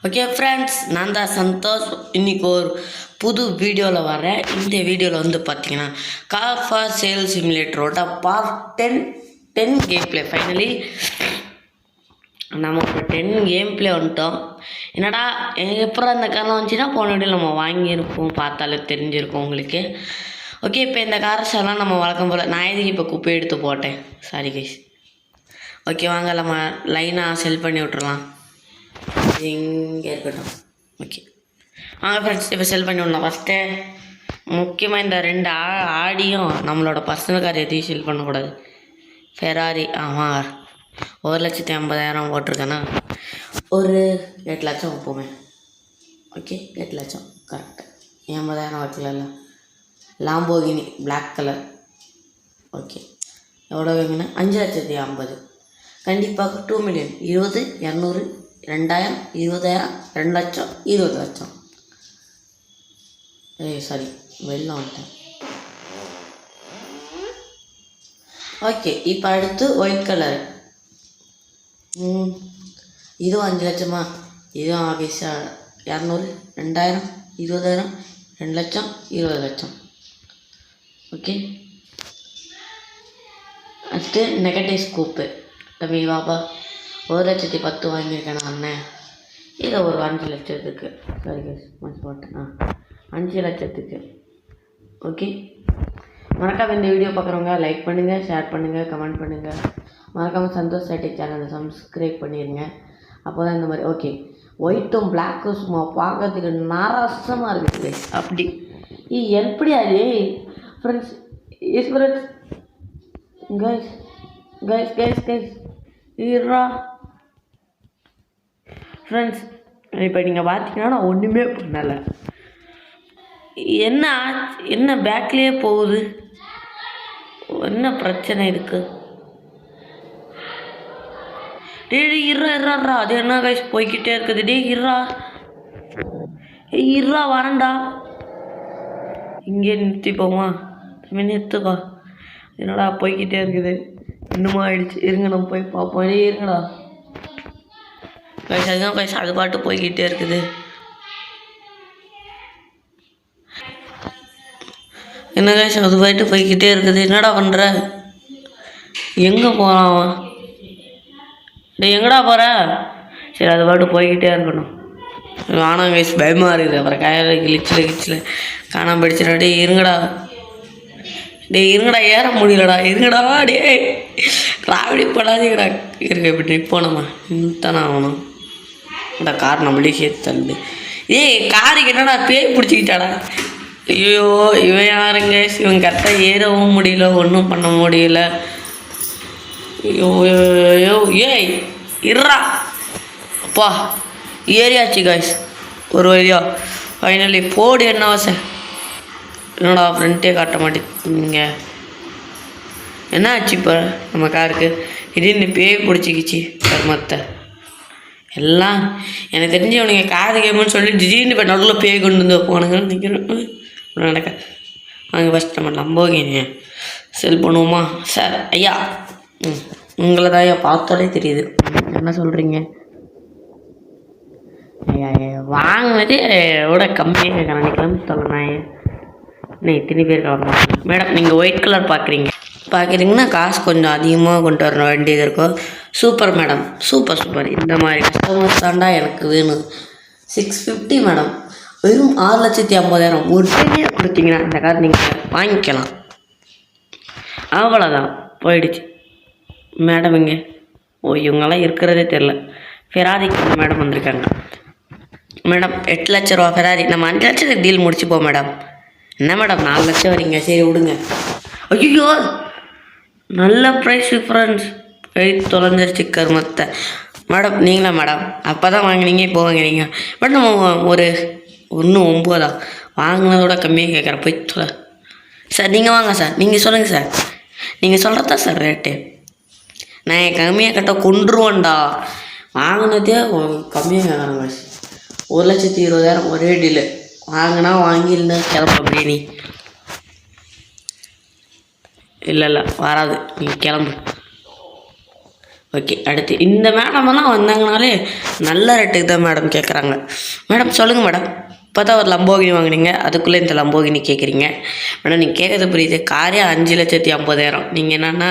Okay friends, நான் தான் சந்தோஷ். இன்றைக்கி ஒரு புது வீடியோவில் வரேன். இந்த வீடியோவில் வந்து பார்த்தீங்கன்னா கார் ஃபார் சேல் சிமுலேட்டரோட பார்ட் 10 கேம் பிளே. ஃபைனலி நம்ம இப்போ 10 கேம் பிளே வந்துட்டோம். என்னடா எப்பறம் இந்த காரெலாம் வந்துச்சுன்னா போன வீடியோ நம்ம வாங்கியிருப்போம், பார்த்தாலே தெரிஞ்சிருக்கும் உங்களுக்கு. ஓகே, இப்போ இந்த கார்ஸ் எல்லாம் நம்ம வழக்கம் போல் நான் எதுக்கு இப்போ குப்பை எடுத்து போட்டேன், சாரி கைஸ். ஓகே, வாங்க நம்ம லைனாக செல் பண்ணி விட்றலாம். இங்கே இருக்கட்டும். ஓகே வாங்க ஃப்ரெண்ட்ஸ், இப்போ செல் பண்ணி விடலாம். ஃபஸ்ட்டு முக்கியமாக இந்த 2 ஆடியும் நம்மளோட பர்சனல் கார் எதையும் செல் பண்ணக்கூடாது. ஃபெராரி ஆமாம், 1,50,000 போட்டிருக்கேன்னா ஒரு 8 லட்சம் வைப்போமே. ஓகே 8 லட்சம் கரெக்டாக 80,000 வைக்கல. Lamborghini black colour. ஓகே எவ்வளோ வேணுங்கன்னா 5,50,000. கண்டிப்பாக 2 மில்லியன் 20, 200, 2,000, 20,000, 2 லட்சம், 20 லட்சம். சாரி வெளில வந்துட்டேன். ஓகே, இப்போ அடுத்து ஒயிட் கலர். இதுவும் 5 லட்சமா? இதுவும் ஆஃபீஸா 200, 2,000, 20,000, 2 லட்சம், 20 லட்சம். ஓகே, அடுத்து நெகட்டிவ் ஸ்கூப்பு. தம்பி பாப்பா 1,10,000 வாங்கியிருக்கேன் நான் அண்ணன். இதை ஒரு 5 லட்சத்துக்கு, சாரி கேஸ் போட்டேன், 5 லட்சத்துக்கு. ஓகே, மறக்காமல் இந்த வீடியோ பார்க்குறவங்க லைக் பண்ணுங்கள், ஷேர் பண்ணுங்கள், கமெண்ட் பண்ணுங்கள். மறக்காமல் சந்தோஷ் சேட்டை சேனலை சப்ஸ்கிரைப் பண்ணிடுங்க. அப்போ தான் இந்த மாதிரி. ஓகே, ஒயிட்டும் பிளாக்கும் சும்மா பார்க்கறதுக்கு நரசமாக இருக்குது. அப்படி எப்படி அது friends? Yes friends, guys guys guys guys ஈரா ஃப்ரெண்ட்ஸ், இப்போ நீங்கள் பார்த்தீங்கன்னா நான் ஒன்றுமே பண்ணலை. என்ன பேக்லேயே போகுது, என்ன பிரச்சனை இருக்குது? இர்றா அது என்ன கைஸ் போய்கிட்டே இருக்குது. இர்றா வரண்டா, இங்கே நிறுத்திப்போமா? நிறுத்துப்பா. என்னடா போய்கிட்டே இருக்குது, இன்னுமா ஆயிடுச்சு. இருங்க நம்ம போய் பார்ப்போம். இருங்கடா கைஸ், அதுதான் கைஸ், அது பாட்டு போய்கிட்டே இருக்குது. என்ன கைஸ், அது பாட்டு போய்கிட்டே இருக்குது. என்னடா பண்ணுற? எங்கே போகிறான்? எங்கடா போகிற? சரி, அது பாட்டு போய்கிட்டே இருக்கணும். ஆனால் கைஸ் பயமாக இருக்குது. அப்புறம் கையில் கிழிச்சில் காணாம போயிடுச்சுடா. இருங்கடா ஏற முடியலடா. இருங்கடா ராவடி படாதீங்கடா. இருங்க இப்படி போனோமா தானே ஆகணும். இந்த கார் நம்மளே சேர்த்து தள்ளு. காருக்கு என்னடா பேய் பிடிச்சிக்கிட்டாடா. ஐயோ இவன் யாருங்க? இவன் கரெக்டாக ஏறவும் முடியல, ஒன்றும் பண்ண முடியல. ஐயோ இர்றா அப்பா, ஏறியாச்சு கைஸ் ஒரு வழியா. ஃபைனலி போடு. என்ன அவசை? என்னடா ஃப்ரெண்ட்டே காட்ட மாட்டேங்க. என்ன ஆச்சு இப்போ நம்ம காருக்கு? திடீர்னு பேய் பிடிச்சிக்கிச்சு கர்மத்தை எல்லாம். எனக்கு தெரிஞ்சு அவனுங்க காது கேமுன்னு சொல்லி திடீர்னு இப்போ நடுவில் பேய் கொண்டு வந்து போனாங்கன்னு நினைக்கிறேன். நடக்க வாங்க ஃபஸ்ட் நம்ம லம்போகினியை செல் பண்ணுவோமா? சார் ஐயா, உங்களை தான் ஐயா பார்த்தாலே தெரியுது. என்ன சொல்கிறீங்க? ஐயா வாங்கினது எவ்வளோ கம்மியாக கேட்குறேன். நினைக்கலாம்னு சொல்லணும். இன்னும் இத்தனை பேர் கிளம்புறாங்க. மேடம் நீங்கள் ஒயிட் கலர் பார்க்குறீங்கன்னா காசு கொஞ்சம் அதிகமாக கொண்டு வர வேண்டியது இருக்கும். Super madam, super. இந்த மாதிரி கஸ்டமர்ஸ் தாண்டா எனக்கு வேணும். 650 மேடம், வெறும் 6,50,000 ஒரு பெரிய கொடுத்தீங்கன்னா இந்த கார் நீங்கள் வாங்கிக்கலாம். அவ்வளோதான், போயிடுச்சு. மேடம் இங்கே இவங்கெல்லாம் இருக்கிறதே தெரில. ஃபெராரிக்கு மேடம் வந்திருக்காங்க. மேடம் 8 லட்ச ரூபா ஃபெராரி. நம்ம 5 லட்சத்துக்கு டீல் முடிச்சுப்போம் மேடம். என்ன மேடம் 4 லட்சம் வரீங்க? சரி விடுங்க. ஐயோ நல்ல ப்ரைஸ் டிஃப்ரென்ஸ், தொலைஞ்சிருச்சு கருமத்தை. மேடம் நீங்களா மேடம்? அப்போ தான் வாங்கினீங்க, இப்போ வாங்கினீங்க. பட் நம்ம ஒரு 1,900 வாங்கினதோட கம்மியாக கேட்குறேன். போய் சொல்ல சார். நீங்கள் வாங்க சார், நீங்கள் சொல்லுங்கள் சார். நீங்கள் சொல்கிறதா சார் ரேட்டு? நான் கம்மியாக கட்ட கொண்டுருவேன்டா. வாங்கினதே கம்மியாக கேட்குறாங்க. 1,20,000 ஒரே டீலு. வாங்கினா வாங்கிருந்தா கிளம்பு. அப்படியே நீ இல்லை வராது, நீ கிளம்பு. ஓகே, அடுத்து இந்த மேடமெல்லாம் வந்தாங்கனாலே நல்ல ரேட்டுக்கு தான் மேடம் கேட்குறாங்க. மேடம் சொல்லுங்கள் மேடம், இப்போ தான் ஒரு லம்போகினி வாங்கினீங்க, அதுக்குள்ளே இந்த லம்போகினி கேட்குறீங்க. மேடம் நீங்கள் கேட்குறது புரியுது, காரே 5,50,000. நீங்கள் என்னென்னா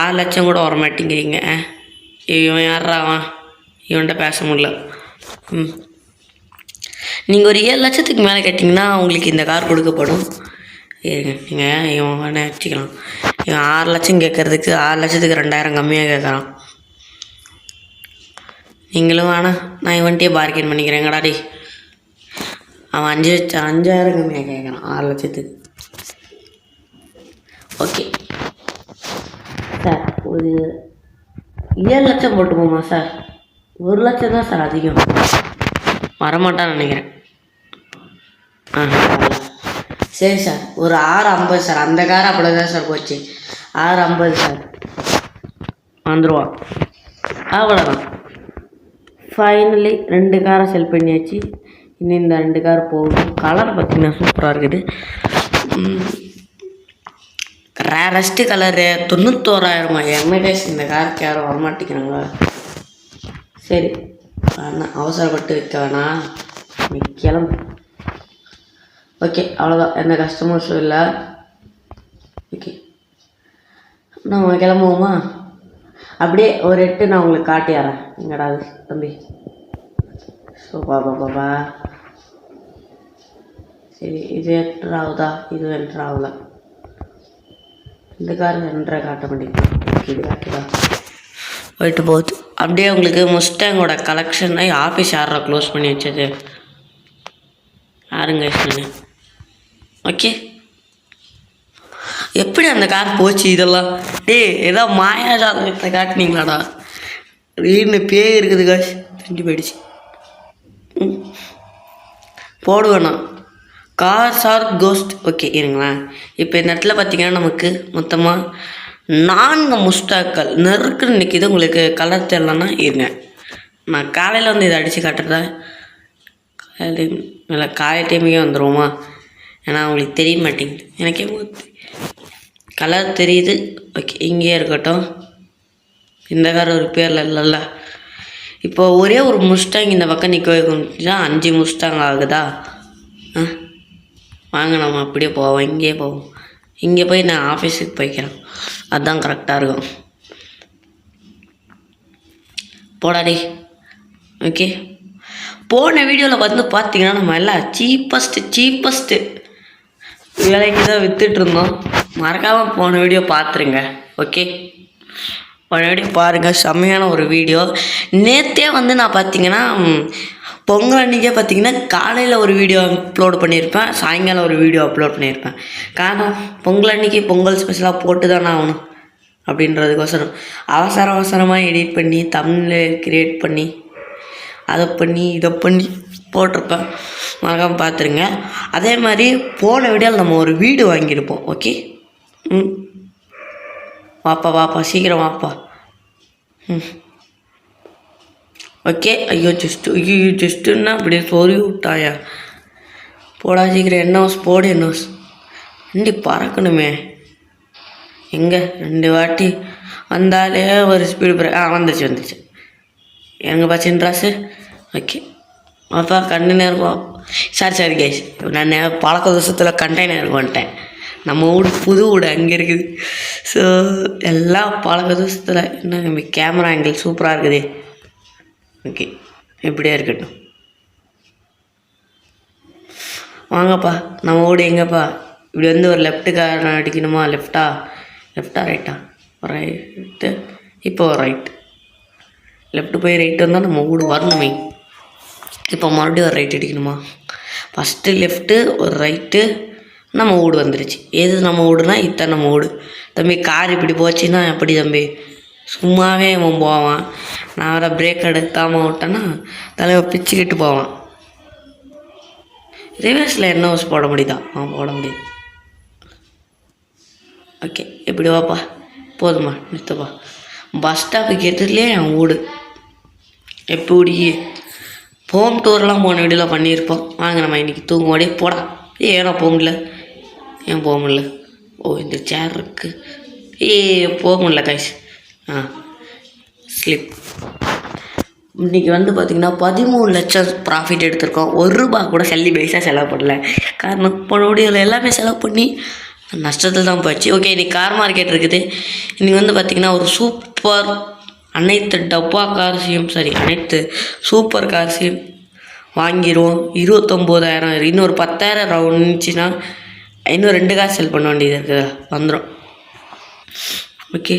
6 லட்சம் கூட வர மாட்டேங்கிறீங்க. இவன் யாரா அவன், இவன்கிட்ட பேச முடியல. நீங்கள் ஒரு 7 லட்சத்துக்கு மேலே கேட்டிங்கன்னா உங்களுக்கு இந்த கார் கொடுக்கப்படும். நீங்கள் இவன் வேணா வச்சுக்கலாம். இவன் 6 லட்சம் கேட்குறதுக்கு 6 லட்சத்துக்கு 2,000 கம்மியாக கேட்குறான். நீங்களும் வேணாம், நான் இவன்ட்டே பார்கெயின் பண்ணிக்கிறேங்கடா டி. அவன் 5,000 கம்மியாக கேட்குறான் 6 லட்சத்துக்கு. ஓகே சார், ஒரு 7 லட்சம் போட்டு போமா சார்? 1 லட்சம் தான் சார் அதிகம், வரமாட்டான்னு நினைக்கிறேன். சரி சார், ஒரு 6,50 சார். அந்த கார் அப்படி தான் சார் போச்சு. 6,50 சார், வந்துடுவான். அவ்வளோதான், ஃபைனலி 2 காரை செல் பண்ணியாச்சு. இன்னும் இந்த 2 கார் போகும். கலர் பார்த்திங்கன்னா சூப்பராக இருக்குது. Rarest colour 91,000. என்ன கேஸ் இந்த காருக்கு யாரும் வரமாட்டேங்கிறாங்க. சரி வேணாம், அவசரப்பட்டு வைக்க வேணாம், நீ கிளம்பு. ஓகே அவ்வளோதான், எந்த கஸ்டமர்ஸும் இல்லை. ஓகே நம்ம கிளம்புவோமா? அப்படியே ஒரு 8 நான் உங்களுக்கு காட்டிடுறேன். எங்கடா அது தம்பி? ஸோ பாப்பா சரி, இது என்ட்ரு ஆகுதா? இது என்ட்ரு ஆகல. இந்த கார் என்ட்ரை காட்ட மாட்டேங்குது. இது காட்டுதா? போயிட்டு போகுது. அப்படியே உங்களுக்கு முஸ்டாங்கோட கலெக்ஷன். ஆஃபீஸ் யாரா க்ளோஸ் பண்ணி வச்சது? யாருங்க சொன்னேன்? ஓகே, எப்படி அந்த கார் போச்சு? இதெல்லாம் ஏதோ மாயாஜாலத்தை காட்டினீங்களாடா? வீடு பேய் இருக்குது காசு, தெரிஞ்சு போயிடுச்சு. போடுவேண்ணா கார்ஸ் ஆர் கோஸ்ட். ஓகே இருங்களேன். இப்போ இந்த இடத்துல பார்த்தீங்கன்னா நமக்கு மொத்தமாக 4 முஸ்டாக்கள் நெருக்குன்னு நிற்கிது. உங்களுக்கு கலர் தெரியலன்னா இருங்க, நான் காலையில் வந்து இதை அடித்து காட்டுறேன். இல்லை காலை டைமுக்கே வந்துடுவோமா? ஏன்னா அவங்களுக்கு தெரிய மாட்டேங்குது, எனக்கே கலர் தெரியுது. ஓகே இங்கேயே இருக்கட்டும். இந்த கார் ஒரு பேரில் இல்லைல்ல. இப்போ ஒரே ஒரு முஸ்டாங் இந்த பக்கம் நிற்க வைக்கணும்னா 5 முஸ்டாங் ஆகுதா? வாங்க நம்ம அப்படியே போவோம். இங்கேயே போவோம். இங்கே போய் நான் ஆஃபீஸுக்கு போய்க்கிறேன், அதுதான் கரெக்டாக இருக்கும். போடாடி. ஓகே, போன வீடியோவில் வந்து பார்த்தீங்கன்னா நம்ம எல்லாம் சீப்பஸ்ட்டு விலைக்கு தான் விற்றுட்ருந்தோம். மறக்காமல் போன வீடியோ பார்த்துருங்க. ஓகே, போன வீடியோ பாருங்கள், செம்மையான ஒரு வீடியோ. நேற்றே வந்து நான் பார்த்தீங்கன்னா பொங்கல் அன்றைக்கே பார்த்தீங்கன்னா காலையில் ஒரு வீடியோ அப்லோட் பண்ணியிருப்பேன், சாயங்காலம் ஒரு வீடியோ அப்லோட் பண்ணியிருப்பேன். காரணம் பொங்கல் அன்றைக்கி பொங்கல் ஸ்பெஷலாக போட்டு தானே ஆகணும் அப்படின்றதுக்கோசரம் அவசரமாக எடிட் பண்ணி தம்ப்நெயில் க்ரியேட் பண்ணி அதை பண்ணி இதை பண்ணி போட்டிருப்பேன். மறக்காமல் பார்த்துருங்க. அதே மாதிரி போன வீடியோவில் நம்ம ஒரு வீடு வாங்கியிருப்போம். ஓகே, வாப்பா சீக்கிரம் வாப்பா. ஓகே, ஐயோ ஜஸ்ட்டுன்னா அப்படியே சொறி விட்டாயா? போடா சீக்கிரம். என்ன போடு, என்ன வண்டி பறக்கணுமே. எங்கே 2 வாட்டி வந்தாலே ஒரு ஸ்பீடு பிரேக். வந்துச்சு எங்கப்பா சின்ராசு? ஓகே அப்பா கண்டெய்னர். சரி கைஸ், நான் பழக்க வருஷத்தில் கண்டெய்னருக்கு வந்துட்டேன். நம்ம வீடு புது வீடு அங்கே இருக்குது. ஸோ எல்லாம் பழக்க வருஷத்தில் என்ன நம்ம கேமரா ஆங்கிள் சூப்பராக இருக்குது. ஓகே இப்படியே இருக்கட்டும். வாங்கப்பா, நம்ம வீடு எங்கேப்பா? இப்படி வந்து ஒரு லெஃப்ட்டுக்கார அடிக்கணுமா? லெஃப்டா ரைட்டா? ரைட்டு. இப்போ ரைட். லெஃப்ட்டு போய் ரைட்டு வந்தால் நம்ம வீடு வரணுமே. இப்போ மறுபடியும் ஒரு ரைட் அடிக்கணுமா? ஃபஸ்ட்டு லெஃப்ட்டு ஒரு ரைட்டு, நம்ம வீடு வந்துருச்சு. எது நம்ம வீடுனா இத்தனை நம்ம வீடு. தம்பி கார் இப்படி போச்சுன்னா எப்படி தம்பி? சும்மாவே அவன் போவான். நான் வேறு பிரேக் எடுக்காமல் விட்டேன்னா தலைவர் பிச்சுக்கிட்டு போவான். ரிவர்ஸில் என்ன ஹவுஸ் போட முடியுதா? போட முடியுது. ஓகே இப்படி வாப்பா, போதுமா நிறுத்தப்பா. பஸ் ஸ்டாப்புக்கு எதிரிலே என் வீடு. எப்படி ஹோம் டூர்லாம் போன வீடியோவில் பண்ணியிருப்போம். வாங்க நம்ம இன்றைக்கி தூங்க ஓடியே போடா. ஏன்னா போக முடியல. ஏன் போக முடியல? ஓ இந்த சேர் இருக்குது. போக முடியல கைஸ். ஸ்லிப். இன்றைக்கி வந்து பார்த்திங்கன்னா 13 லட்சம் ப்ராஃபிட் எடுத்திருக்கோம். ₹1 கூட சல்லி பைசா செலவு பண்ணல. காரணம் போன வீடியோவில் எல்லாமே செலவு பண்ணி நஷ்டத்தில் தான் போச்சு. ஓகே, இன்றைக்கி கார் மார்க்கெட் இருக்குது. இன்றைக்கி வந்து பார்த்திங்கன்னா ஒரு சூப்பர் அனைத்து டப்பா கார்ஸையும் அனைத்து சூப்பர் கார்ஸையும் வாங்கிடுவோம். 29,000 இன்னொரு 10,000 ரவுண்ட்னுச்சுன்னா இன்னும் 2 கார் செல் பண்ண வேண்டியது இருக்குது, வந்துடும். ஓகே,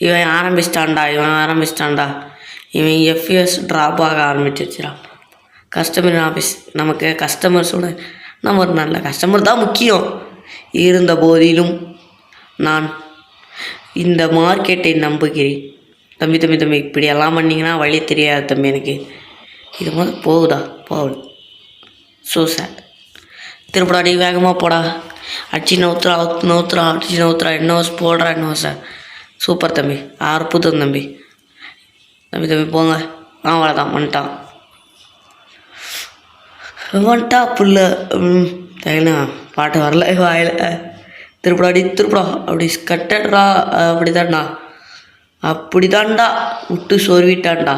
இவன் ஆரம்பிச்சிட்டான்டா. இவன் எஃப்எஸ் ட்ராப் ஆக ஆரம்பிச்சிருச்சுறான். கஸ்டமர் ஆஃபீஸ், நமக்கு கஸ்டமர்ஸோட நம்ம ஒரு நல்ல கஸ்டமர் தான் முக்கியம். இருந்த போதிலும் நான் இந்த மார்க்கெட்டை நம்புகிறேன். தம்பி இப்படியெல்லாம் பண்ணிங்கன்னா வழி தெரியாது தம்பி எனக்கு. இது முதல் போகுது. ஸோ சார் திருப்படாடி வேகமாக போடா. அடிச்சு நவுத்துறா என்ன போடுறா என்ன சார். சூப்பர் தம்பி, அற்புதம் தம்பி போங்க. அவ்வளோதான், வந்துட்டா புல்ல. தேங்கண்ணா பாட்டு வரல வாயில். திருப்படா அப்படி கட்டடா. அப்படிதான்டா விட்டு சொருவிட்டான்டா.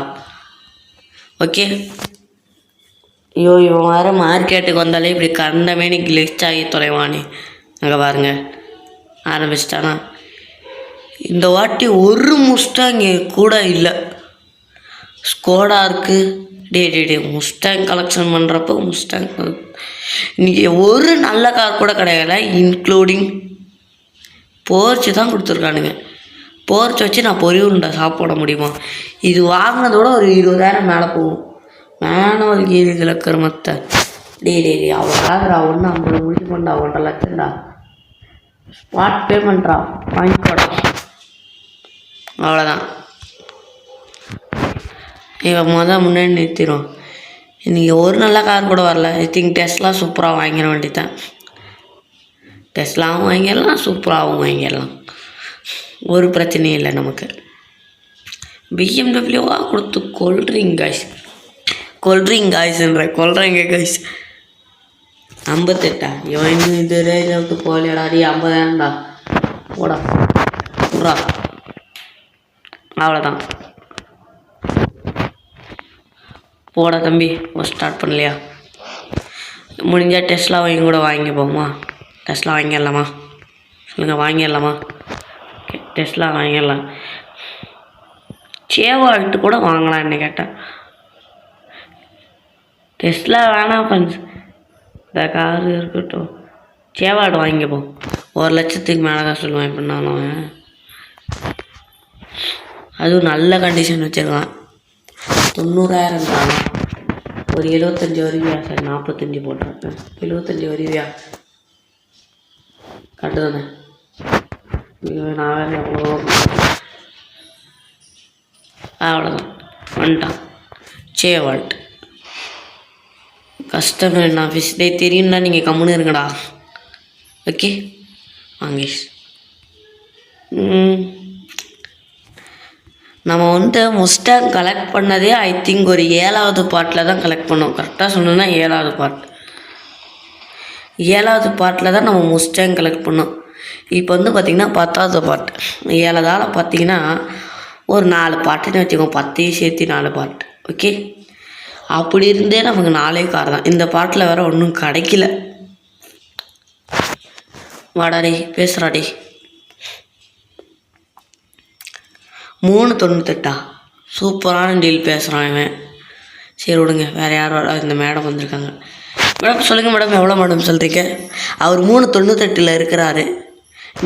ஓகே, ஐயோ இவன் வேறு மார்க்கெட்டுக்கு வந்தாலே இப்படி கண்டமேனி கிளிச் ஆகி தொலைவானே. அங்கே பாருங்க ஆரம்பிச்சிட்டானா. இந்த வாட்டி ஒரு முஸ்டாங் கூட இல்லை, ஸ்கோடா இருக்குது. டே முஸ்டாங் கலெக்ஷன் பண்ணுறப்போ முஸ்டாங் இன்றைக்கி ஒரு நல்ல கார் கூட கிடையாது, இன்க்ளூடிங் போர்ச்சு தான் கொடுத்துருக்கானுங்க. போர்ச்சு வச்சு நான் பொரியல் சாப்பிட முடியுமா? இது வாங்கினதோட ஒரு 20,000 மேலே போகும். மேனுவல் கீர் இதில் கருமத்தை. டே அவ்வளோ காதுரா, 150 முடிச்சு பண்ணா 1.5 லட்சம்டா. ஸ்பாட் பேமெண்ட்ரா, வாங்கிக்கோடா. அவ்வளோதான், இவன் முன்னாடி நிறுத்திடும். இன்றைக்கி ஒரு நல்ல கார் கூட வரல. ஐ திங்க் டெஸ்லா சூப்பராக வாங்கிட வேண்டியதான். டெஸ்லாவும் வாங்கிடலாம், சூப்பராகவும் வாங்கிடலாம், ஒரு பிரச்சனையும் இல்லை நமக்கு. பிஎம்டபிள்யூவாக கொடுத்து கொள்றீங்க கைஸ். கொள்றீங்க கைஸ். 58 இவன் இன்னும் இது ரேஞ்சில் விட்டு போகலையடா. 50,000டா போடா. அவ்வளோதான், போடா தம்பி. ஸ்டார்ட் பண்ணலையா? முடிஞ்சால் டெஸ்லா வாங்கிப்போமா? டெஸ்லா வாங்கிடலாமா? சொல்லுங்கள், வாங்கிடலாமா? ஓகே, டெஸ்லா வாங்கிடலாம். சேவால்ட்டு கூட வாங்கலாம் என்ன கேட்டால். டெஸ்லா வேணாம் ஃப்ரெண்ட்ஸ், இந்த காரு இருக்கட்டும். சேவால்ட்டு வாங்கிப்போம். 1 லட்சத்துக்கு மேலே தான் சொல்லுவேன் பண்ணாலும். அதுவும் நல்ல கண்டிஷன் வச்சுருக்கலாம். 90,000 தானே. ஒரு 75 வருவியா சார்? 45 போட்டிருக்கேன். 75 வருவியா? கரெக்டு தானே? நான் வேறு எவ்வளோ. அவ்வளோதான், வந்துட்டான். சேவால்ட் கஸ்டமர் ஆஃபீஸ். டே தெரியும்னா நீங்கள் கம்முன்னு இருங்கடா. ஓகே வாங்க. நம்ம முஸ்டாங் கலெக்ட் பண்ணதே ஐ திங்க் ஒரு 7வது பார்ட்டில் தான் கலெக்ட் பண்ணோம். கரெக்டாக சொன்னோன்னா 7வது பார்ட். 7வது பார்ட்டில் தான் நம்ம முஸ்டாங் கலெக்ட் பண்ணோம். இப்போ பார்த்திங்கன்னா 10வது பார்ட். 7ஆல் பார்த்திங்கன்னா ஒரு 4 பார்ட்டுன்னு வச்சுக்கோங்க. 10 சேர்த்து 4 பார்ட். ஓகே, அப்படி இருந்தே நமக்கு 4 கார் தான். இந்த பார்ட்டில் வேறு ஒன்றும் கிடைக்கல. வாடாடி பேசுகிறாடி. 398 சூப்பரான டீல் பேசுகிறான் இவன். சரி விடுங்க, வேறு யார் வர? இந்த மேடம் வந்திருக்காங்க. மேடம் சொல்லுங்கள் மேடம், எவ்வளோ மேடம் சொல்கிறீங்க? அவர் 398 இருக்கிறாரு.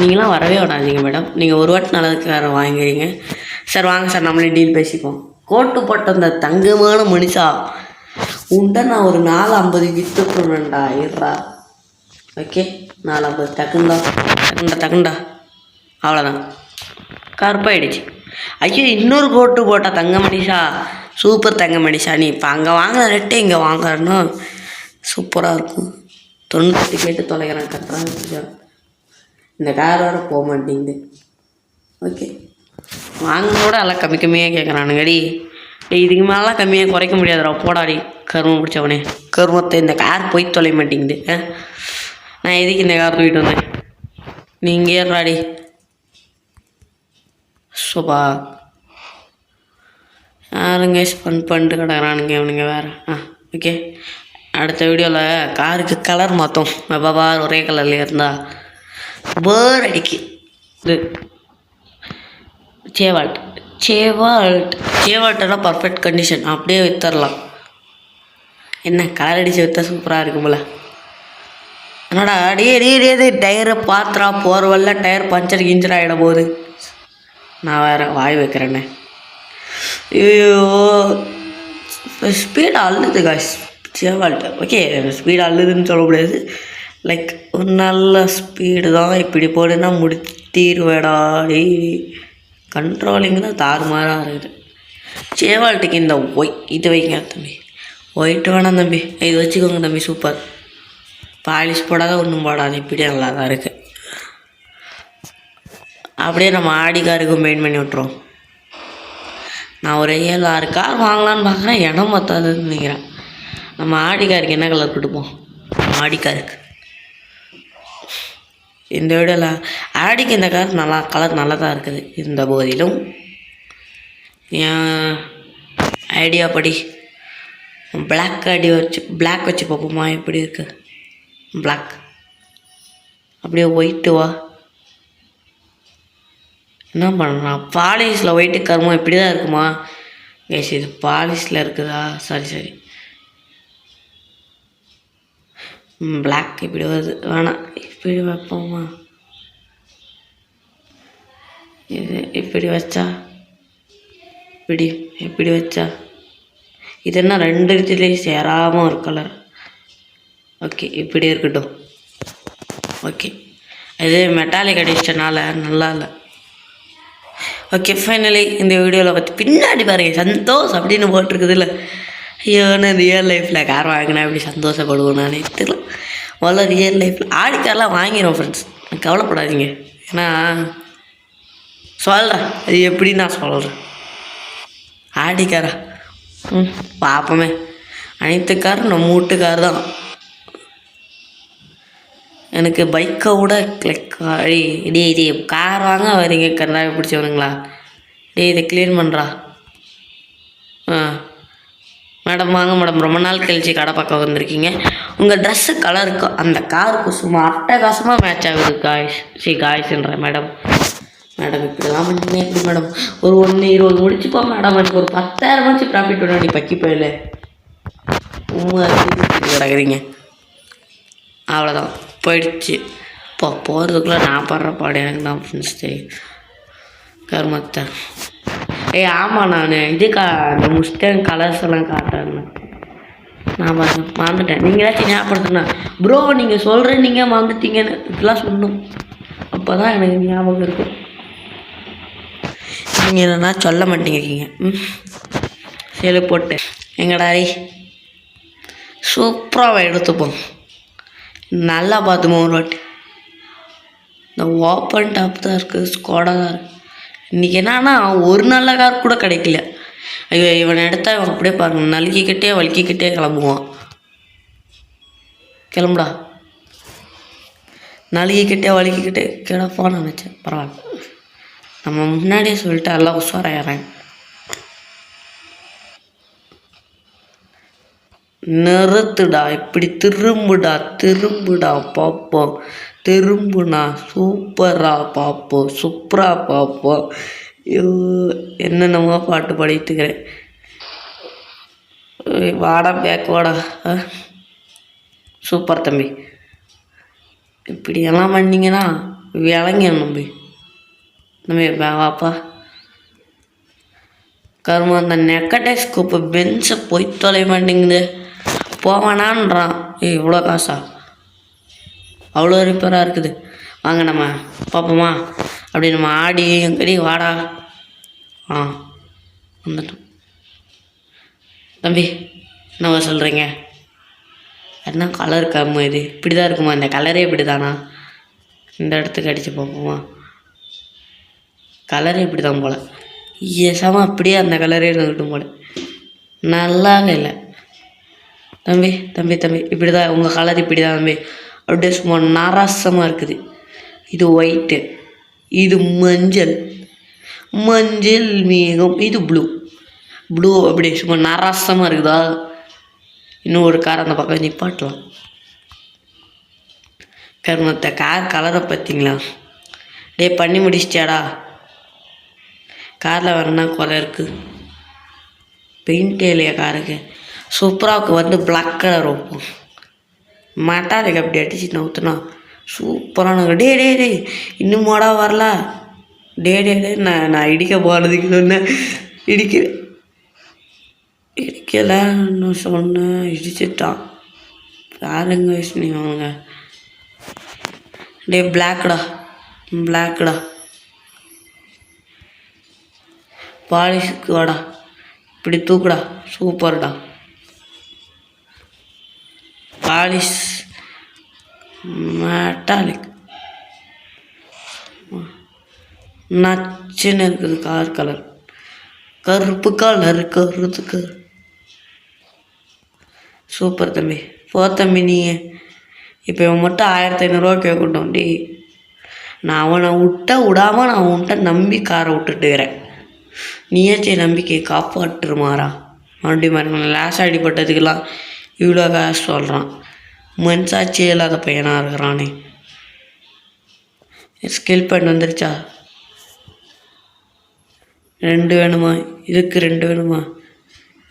நீங்களாம் வரவே விடாதீங்க மேடம். நீங்கள் ஒரு வாட்டி நல்லதுக்கு வேறு வாங்குறீங்க. சார் வாங்க சார், நம்மளே டீல் பேசிப்போம். கோட்டு போட்ட அந்த தங்கமான மனுஷா உண்டை நான் ஒரு 450 விற்றுக்கணுண்டா. இருறா. ஓகே, 450 டக்குண்டா. அவ்வளோதான், கருப்பாயிடுச்சு. ஐயோ, இன்னொரு கோட்டு போட்டா தங்க மனுஷா. சூப்பர் தங்க மனுஷா. நீ இப்போ அங்கே வாங்கின ரேட்டே இங்கே வாங்குறன்னா சூப்பராக இருக்கும். 98 கேட்டு தொலைகிறேன். கரெக்டாக இந்த கார் வேறு போக மாட்டேங்குது. ஓகே, வாங்கினோட எல்லாம் கம்மியாக கேட்குறானுங்கடி. இதுக்கு மேலாம் கம்மியாக குறைக்க முடியாதுடா. போடாடி கருமம் பிடிச்சவனே. கருமத்தை இந்த கார் போய் தொலைய மாட்டேங்குது. நான் எதுக்கு இந்த கார் தூக்கிட்டு வந்தேன்? நீங்கள் ஏறாடி. சோபா யாருங்க பண்ணிட்டு கிடக்குறானுங்க இவனுங்க வேறு. ஓகே, அடுத்த வீடியோவில் காருக்கு கலர் மாற்றோம். பாபா ஒரே கலர்லேயே இருந்தால் போர் அடிக்கு. இது சேவால்ட்டெல்லாம் பர்ஃபெக்ட் கண்டிஷன், அப்படியே விற்றுடலாம். என்ன கலர் அடித்து விற்றா சூப்பராக இருக்கும்ல. என்னடா அடியே டயரை பாத்திரா போகிற வரல டயர் பஞ்சர் கிஞ்சர் ஆகிட போகுது. நான் வேறு வாய் வைக்கிறேன்னே. ஐயோ ஸ்பீடு அள்ளுது காய்ஸ் சேவால்ட்டு. ஓகே, ஸ்பீடு அள்ளுதுன்னு சொல்ல முடியாது. லைக் ஒரு நல்ல ஸ்பீடு தான். இப்படி போடுன்னா முடித்திருவேடா. கண்ட்ரோலிங் தான் தாறுமாறாக இருக்குது. சேவால்ட்டுக்கு இந்த இது வைங்க தம்பி, ஒயிட் வேணாம் தம்பி, இது வச்சுக்கோங்க தம்பி. சூப்பர். பாலிஷ் போடாத ஒன்றும் போடாது, இப்படியே நல்லா தான் இருக்குது. அப்படியே நம்ம ஆடி காருக்கு மெயின் பண்ணி விட்ருவோம். நான் ஒரு 7-6 கார் வாங்கலான்னு பார்க்குறேன், இடம் பத்தாதுன்னு நினைக்கிறேன். நம்ம ஆடி காருக்கு என்ன கலர் கொடுப்போம்? ஆடி காருக்கு இந்த வீடியோவில் ஆடிக்கு இந்த கார் கலர் நல்லா தான் இருக்குது. இருந்த போதிலும் என் ஐடியா படி பிளாக் வச்சு பார்ப்போமா எப்படி இருக்குது? பிளாக் அப்படியே ஒயிட்டு வா. என்ன பண்ணுறான்? பாலிஷில் ஒயிட்டு கருமா இப்படி தான் இருக்குமா? கேஸ் இது பாலிஷில் இருக்குதா? சரி பிளாக் இப்படி வருது. வேணாம், இப்படி வைப்போமா? இது இப்படி வச்சா இப்படி வச்சா இது என்ன 2 இடத்துலேயும் சேராமல் ஒரு கலர். ஓகே, இப்படி இருக்கட்டும். ஓகே, இது மெட்டாலிக் அடிச்சனால நல்லா இல்லை. ஓகே, ஃபைனலி இந்த வீடியோவில் பார்த்து பின்னாடி பாருங்கள் சந்தோஷம் அப்படின்னு போட்டிருக்குது இல்லை. ஐயோ, நான் ரியல் லைஃப்பில் கார் வாங்கினா எப்படி சந்தோஷப்படுவோம் நானே தெரியல. முதல்ல ரியல் லைஃப்பில் ஆடி கார்லாம் வாங்கிடுவோம் ஃப்ரெண்ட்ஸ், கவலைப்படாதீங்க. ஏன்னா சொல்கிறேன் அது எப்படி நான் சொல்கிறேன். ஆடி காரா பார்ப்போமே. அனைத்து காரும் நம்ம வீட்டுக்கார் தான். எனக்கு பைக்கை விட இது கார் வாங்க வரீங்க கருணாவை பிடிச்சவனுங்களா? இதை க்ளீன் பண்ணுறா. மேடம் வாங்க மேடம், ரொம்ப நாள் கழிச்சு கடை பக்கம் வந்திருக்கீங்க. உங்கள் ட்ரெஸ்ஸு கலருக்கு அந்த காருக்கு சும்மா அட்டகாசமாக மேட்ச் ஆகுது காய்ஸ்ன்ற மேடம். இப்படிலாம் பண்ணிங்க எப்படி மேடம்? ஒரு 1-20 முடிச்சுப்போ மேடம். எனக்கு ஒரு 10,000 ப்ராஃபிட் வேணும். நீ பக்கி போயில கிடக்குறீங்க. அவ்வளோதான் போயிடுச்சு. போகிறதுக்குள்ளே நான் படுற பாடு எனக்கு தான் ஃப்ரெண்ட்ஸ் தெரியும். கருமத்தை ஆமாம், நான் இந்த முஸ்டேங் கலர்ஸ் எல்லாம் காட்டுறேன்னு நான் மறந்துட்டேன். நீங்கள் ஏதாச்சும் ஞாபகப்படுத்துனா ப்ரோ, நீங்கள் சொல்கிறேன் நீங்கள் மறந்துட்டீங்கன்னு இப்படிலாம் சொல்லணும். அப்போ தான் எனக்கு ஞாபகம் இருக்கும். நீங்கள் என்னன்னா சொல்ல மாட்டேங்கிறீங்க. சேலை போட்டு எங்கடாரி சூப்பராக எடுத்துப்போம். நல்லா பார்த்துப்போம் ஒரு வாட்டி. இந்த ஓப்பன் டாப் தான் இருக்குது, ஸ்கோடா தான் இருக்குது. இன்றைக்கி என்னன்னா ஒரு நல்ல கார் கூட கிடைக்கல. ஐயோ, இவனை எடுத்தால் இவன் அப்படியே பாருங்க நலுக்கிக்கிட்டே வலிக்கிக்கிட்டே கிளம்புவான். கிளம்புடா, நலுக்கிக்கிட்டே வலிக்கிக்கிட்டே கிடப்பான்னு நினச்சேன். பரவாயில்ல, நம்ம முன்னாடியே சொல்லிட்டு எல்லாம் உஷாராயிடுறேன். நிறுத்துடா, இப்படி திரும்புடா பார்ப்போம். திரும்புனா சூப்பரா பார்ப்போம், சூப்பராக பார்ப்போம். ஐயோ, என்னென்னமோ பாட்டு பாடிட்டுக்கிறேன். வாடா பேக் வாடா. சூப்பர் தம்பி. இப்படியெல்லாம் பண்ணிங்கன்னா விளங்கிடும் தம்பி. வாப்பா கருமா. அந்த நெக்கடெக்ஸ் கூப்பை பென்ஸை போய் தொலை மாட்டேங்குது. போவானான்றான். இவ்வளோ காசா? அவ்வளோ ரிப்பேராக இருக்குது. வாங்க நம்ம பார்ப்போமா? அப்படி நம்ம ஆடி எங்கடி வாடா. வந்துட்டோம் தம்பி. என்னவா சொல்கிறீங்க? என்ன கலர் கம்மு? இது இப்படி தான் இருக்குமா? இந்த கலரே இப்படி தானா? இந்த இடத்துக்கு அடித்து பார்ப்போமா? கலரே இப்படி தான் போல். ஏசாமல் அப்படியே அந்த கலரே இருக்கட்டும் போல். நல்லாவே இல்லை தம்பி. இப்படி தான் உங்கள் கலர் இப்படி தான் தம்பி. அப்படியே சும்மா நாராசமாக இருக்குது. இது ஒயிட்டு, இது மஞ்சள் மேகம், இது ப்ளூ. ப்ளூ அப்படி சும்மா நரசமாக இருக்குதா? இன்னும் ஒரு கார் அந்த பக்கம் நிப்பாட்டலாம். கருமத்த கார் கலரை பார்த்தீங்களா? டே பண்ணி முடிச்சிட்டியாடா? காரில் வேறனா குறை இருக்குது. பெயிண்டே இல்லையா காருக்கு? சூப்பராவுக்கு வந்து பிளாக் கலர் வைப்போம். மாட்டாதுக்கு அப்படி அடிச்சு நவுத்துனா சூப்பரான. டே டே டே இன்னும் மோடா வரல. டே டே டே நான் இடிக்க போகிறதுக்கு சொன்னேன். இடிக்கலன்னு சொன்னேன், இடிச்சிட்டான். யாருங்க விஷ்ணு அவனுங்க? டே பிளாக்டா பாலிஷுக்கு வாடா, இப்படி தூக்குடா. சூப்பர்டா பாலிஷ் மெட்டாலிக் நச்சுன்னு இருக்குது. கார் கலர் கருப்பு கருத்துக்கு சூப்பர் தம்பி. போ தம்பி. நீ இப்போ இவன் மட்டும் 1500 கேட்கட்டும். டி நான் அவனை விடாமல் நான் உன்கிட்ட நம்பி காரை விட்டுட்டுக்கிறேன். நீயாச்சும் நம்பிக்கை காப்பாற்றுமாறா? அப்படி மாதிரி லேஸ் அடிப்பட்டதுக்கெல்லாம் இவ்வளோ காசு சொல்கிறான். மனசாட்சியே இல்லாத பையனாக இருக்கிறானே. ஸ்கில் பாயிண்ட் வந்துருச்சா? 2 வேணுமா? இதுக்கு 2 வேணுமா?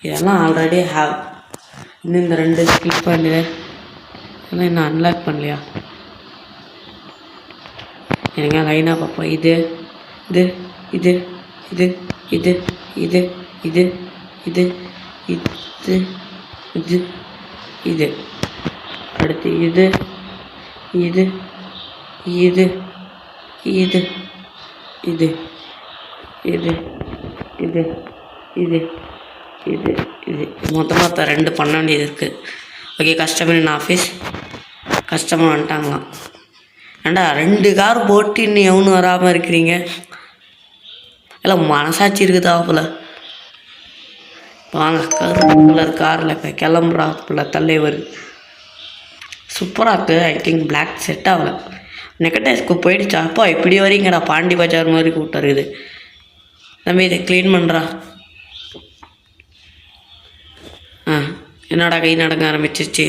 இதெல்லாம் ஆல்ரெடி ஹேவ். இன்னும் இந்த 2 ஸ்கில் பாயிண்ட் ஆனால் இன்னும் அன்லாக் பண்ணலையா? எனக்கு லைனாக பார்ப்போம். இது இது இது இது இது இது இது இது இது இது இது அடுத்து இது இது இது இது இது இது இது இது இது இது மொத்தமாக 2 பண்ண வேண்டியது இருக்குது. Okay, customer in office. Customer வந்துட்டாங்களாம். ஏண்டா 2 கார் போட்டு இன்னும் எவனு வராமல் இருக்கிறீங்க? இல்லை மனசாட்சி இருக்குதா போல்? வாங்க, கருப்பு கலர் காரில் இப்போ கிளம்புறா போல் தலைவர். சூப்பராக இருக்குது. ஐ திங்க் பிளாக் செட் ஆகலை. நெகட்டிவ்ஸ்க்கு போயிடுச்சா? அப்பா இப்படி வரீங்கடா, பாண்டி பஜார் மாதிரி கூப்பிட்டுருக்குது. தம்பி இதை க்ளீன் பண்ணுறா. என்னடா கை நடக்க ஆரம்பிச்சிருச்சு?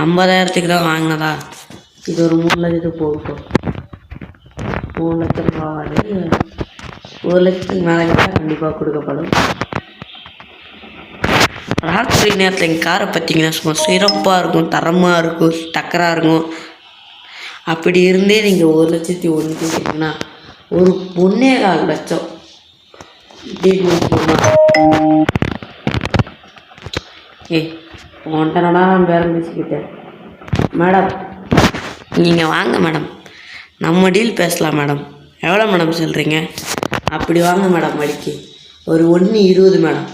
50,000க்கு தான் வாங்கினதா? இது ஒரு 3 லட்சத்துக்கு போகட்டும். 3 லட்சம் ரூபாய் 1 லட்சத்துக்கு மேலே கேட்டால் கண்டிப்பாக கொடுக்கப்படும். ராத்திரி நேரத்தில் எங்கள் காரை பார்த்தீங்கன்னா சும்மா சிறப்பாக இருக்கும், தரமாக இருக்கும், டக்கராக இருக்கும். அப்படி இருந்தே நீங்கள் 1,01,000 கேட்டிங்கன்னா ஒரு 1.25 லட்சம் உன்ட்டனடா நான் பேரம் பேசிக்கிட்டேன். மேடம் நீங்கள் வாங்க மேடம், நம்ம டீல் பேசலாம் மேடம். எவ்வளோ மேடம் சொல்கிறீங்க? அப்படி வாங்க மேடம். மடிக்கு ஒரு 1.20 மேடம்.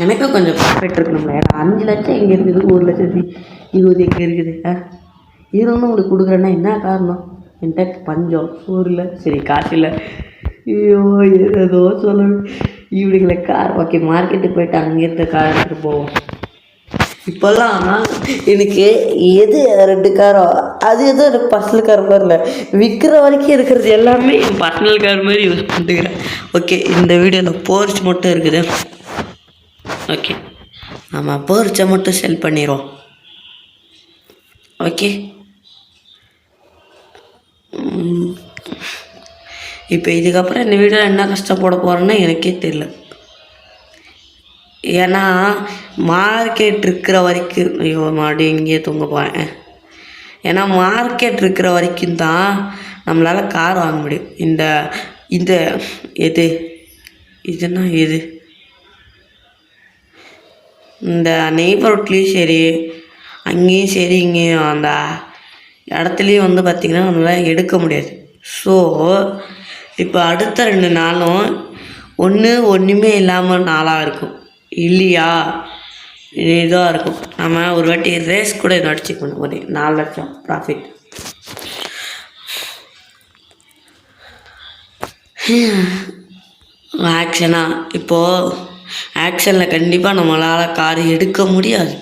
எனக்கும் கொஞ்சம் ப்ராஃபிட் இருக்கணும்ல. ஏன்னா 5 லட்சம் எங்கே இருக்குது, 1,20,000 எங்கே இருக்குது? இருன்னு உங்களுக்கு கொடுக்குறேன்னா என்ன காரணம்? என்கிட்ட பஞ்சம், சோறில் சரி காசு இல்லை. ஐயோ ஏதோ சொல்ல இவனுங்களை கார். ஓகே, மார்க்கெட்டுக்கு போய்ட்டு அங்கேருந்து கார் எடுத்துகிட்டு போவோம். இப்போல்லாம் எனக்கு எது 2 காரோ அது எதுவும் எனக்கு பர்சனல் கார் மாதிரி இல்லை. விற்கிற வரைக்கும் இருக்கிறது எல்லாமே என் பர்சனல் கார் மாதிரி யூஸ் பண்ணிட்டுக்கிறேன். ஓகே, இந்த வீடியோவில் போர்ச் மட்டும் இருக்குது. ஓகே, நம்ம போர்ச்சை மட்டும் செல் பண்ணிடுவோம். ஓகே, இப்போ இதுக்கப்புறம் இந்த வீடியோவில் என்ன கஷ்டப்பட போகிறேன்னா எனக்கே தெரியல. ஏன்னா மார்க்கெட் இருக்கிற வரைக்கும் ஐயோ மறுபடியும் இங்கேயே தூங்க போகிறேன். ஏன்னா மார்க்கெட் இருக்கிற வரைக்கும் தான் நம்மளால் கார் வாங்க முடியும். இந்த இந்த எது இதுன்னா எது இந்த நெய்பர்ஹுட்லேயும் சரி, அங்கேயும் சரி, இங்கேயும் அந்த இடத்துலையும் வந்து பார்த்திங்கன்னா நம்மளால் எடுக்க முடியாது. ஸோ இப்போ அடுத்த 2 நாளும் ஒன்றுமே இல்லாமல் நாளாக இருக்கும் இல்லையா? இதாக இருக்கும். நம்ம ஒரு வாட்டி ரேஸ் கூட நடிச்சுக்கணும். ஒரு 4 லட்சம் ப்ராஃபிட். ஆக்ஷனாக இப்போது ஆக்ஷனில் கண்டிப்பாக நம்மளால் கார் எடுக்க முடியாது.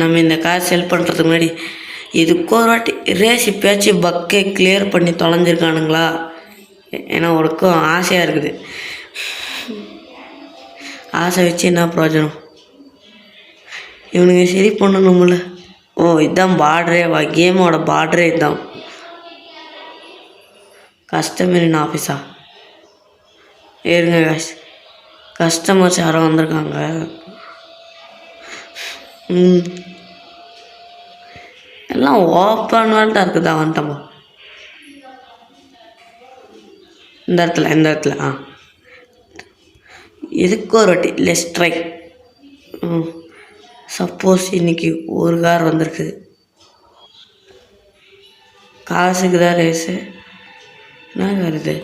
நம்ம இந்த கார் செல் பண்ணுறதுக்கு முன்னாடி இதுக்கு ஒரு வாட்டி ரேஸ் இப்போயாச்சும் பக்கை கிளியர் பண்ணி தொலைஞ்சிருக்கானுங்களா? ஏன்னா உனக்கும் ஆசையாக இருக்குது. ஆசை வச்சு என்ன பிரயோஜனம்? இவனுங்க சரி பண்ணணும்ல. ஓ இதுதான் பார்டரே, கேமோட பார்டரே இதுதான். கஸ்டமரின் ஆஃபீஸா? ஏறுங்க கஸ்டமர்ஸ் யாரோ வந்திருக்காங்க. எல்லாம் ஓப்பன் வேல்ட்டாக இருக்குதா? வந்துட்டோமா இந்த இடத்துல எதுக்கு ஒரு வாட்டி லெஸ் ட்ரை. சப்போஸ் இன்றைக்கி ஒரு கார் வந்திருக்குது, காசுக்கு தான் ரேஸு. என்ன கார் இது?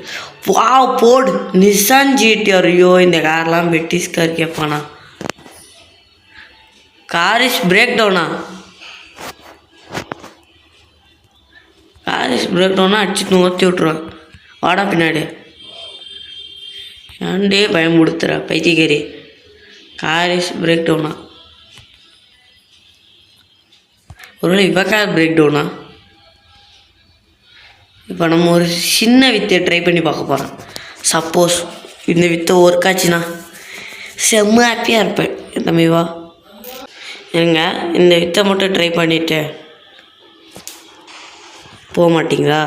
வா போடு நிசான் ஜிடிஆர். ஐயோ இந்த கார்லாம் பிரிட்டிஷ் கார் கேட்பானா? காரிஸ் பிரேக் டவுனா? காரிஸ் பிரேக் டவுனா அடிச்சு நோத்தி விட்ருவான். வாடா பின்னாடி. ஏன்டே பயமுடுத்துற பைத்தியக்காரி. காரிஸ் பிரேக் டவுனா? ஒருவேளை இவ கார் பிரேக் டவுனா? இப்போ நம்ம ஒரு சின்ன வித்தை ட்ரை பண்ணி பார்க்க போகிறோம். சப்போஸ் இந்த வித்தை ஒர்க் ஆச்சுன்னா செம்ம ஹாப்பியாக இருப்பேன். தம்பிவா ஏங்க இந்த வித்தை மட்டும் ட்ரை பண்ணிவிட்டு போக மாட்டிங்களா?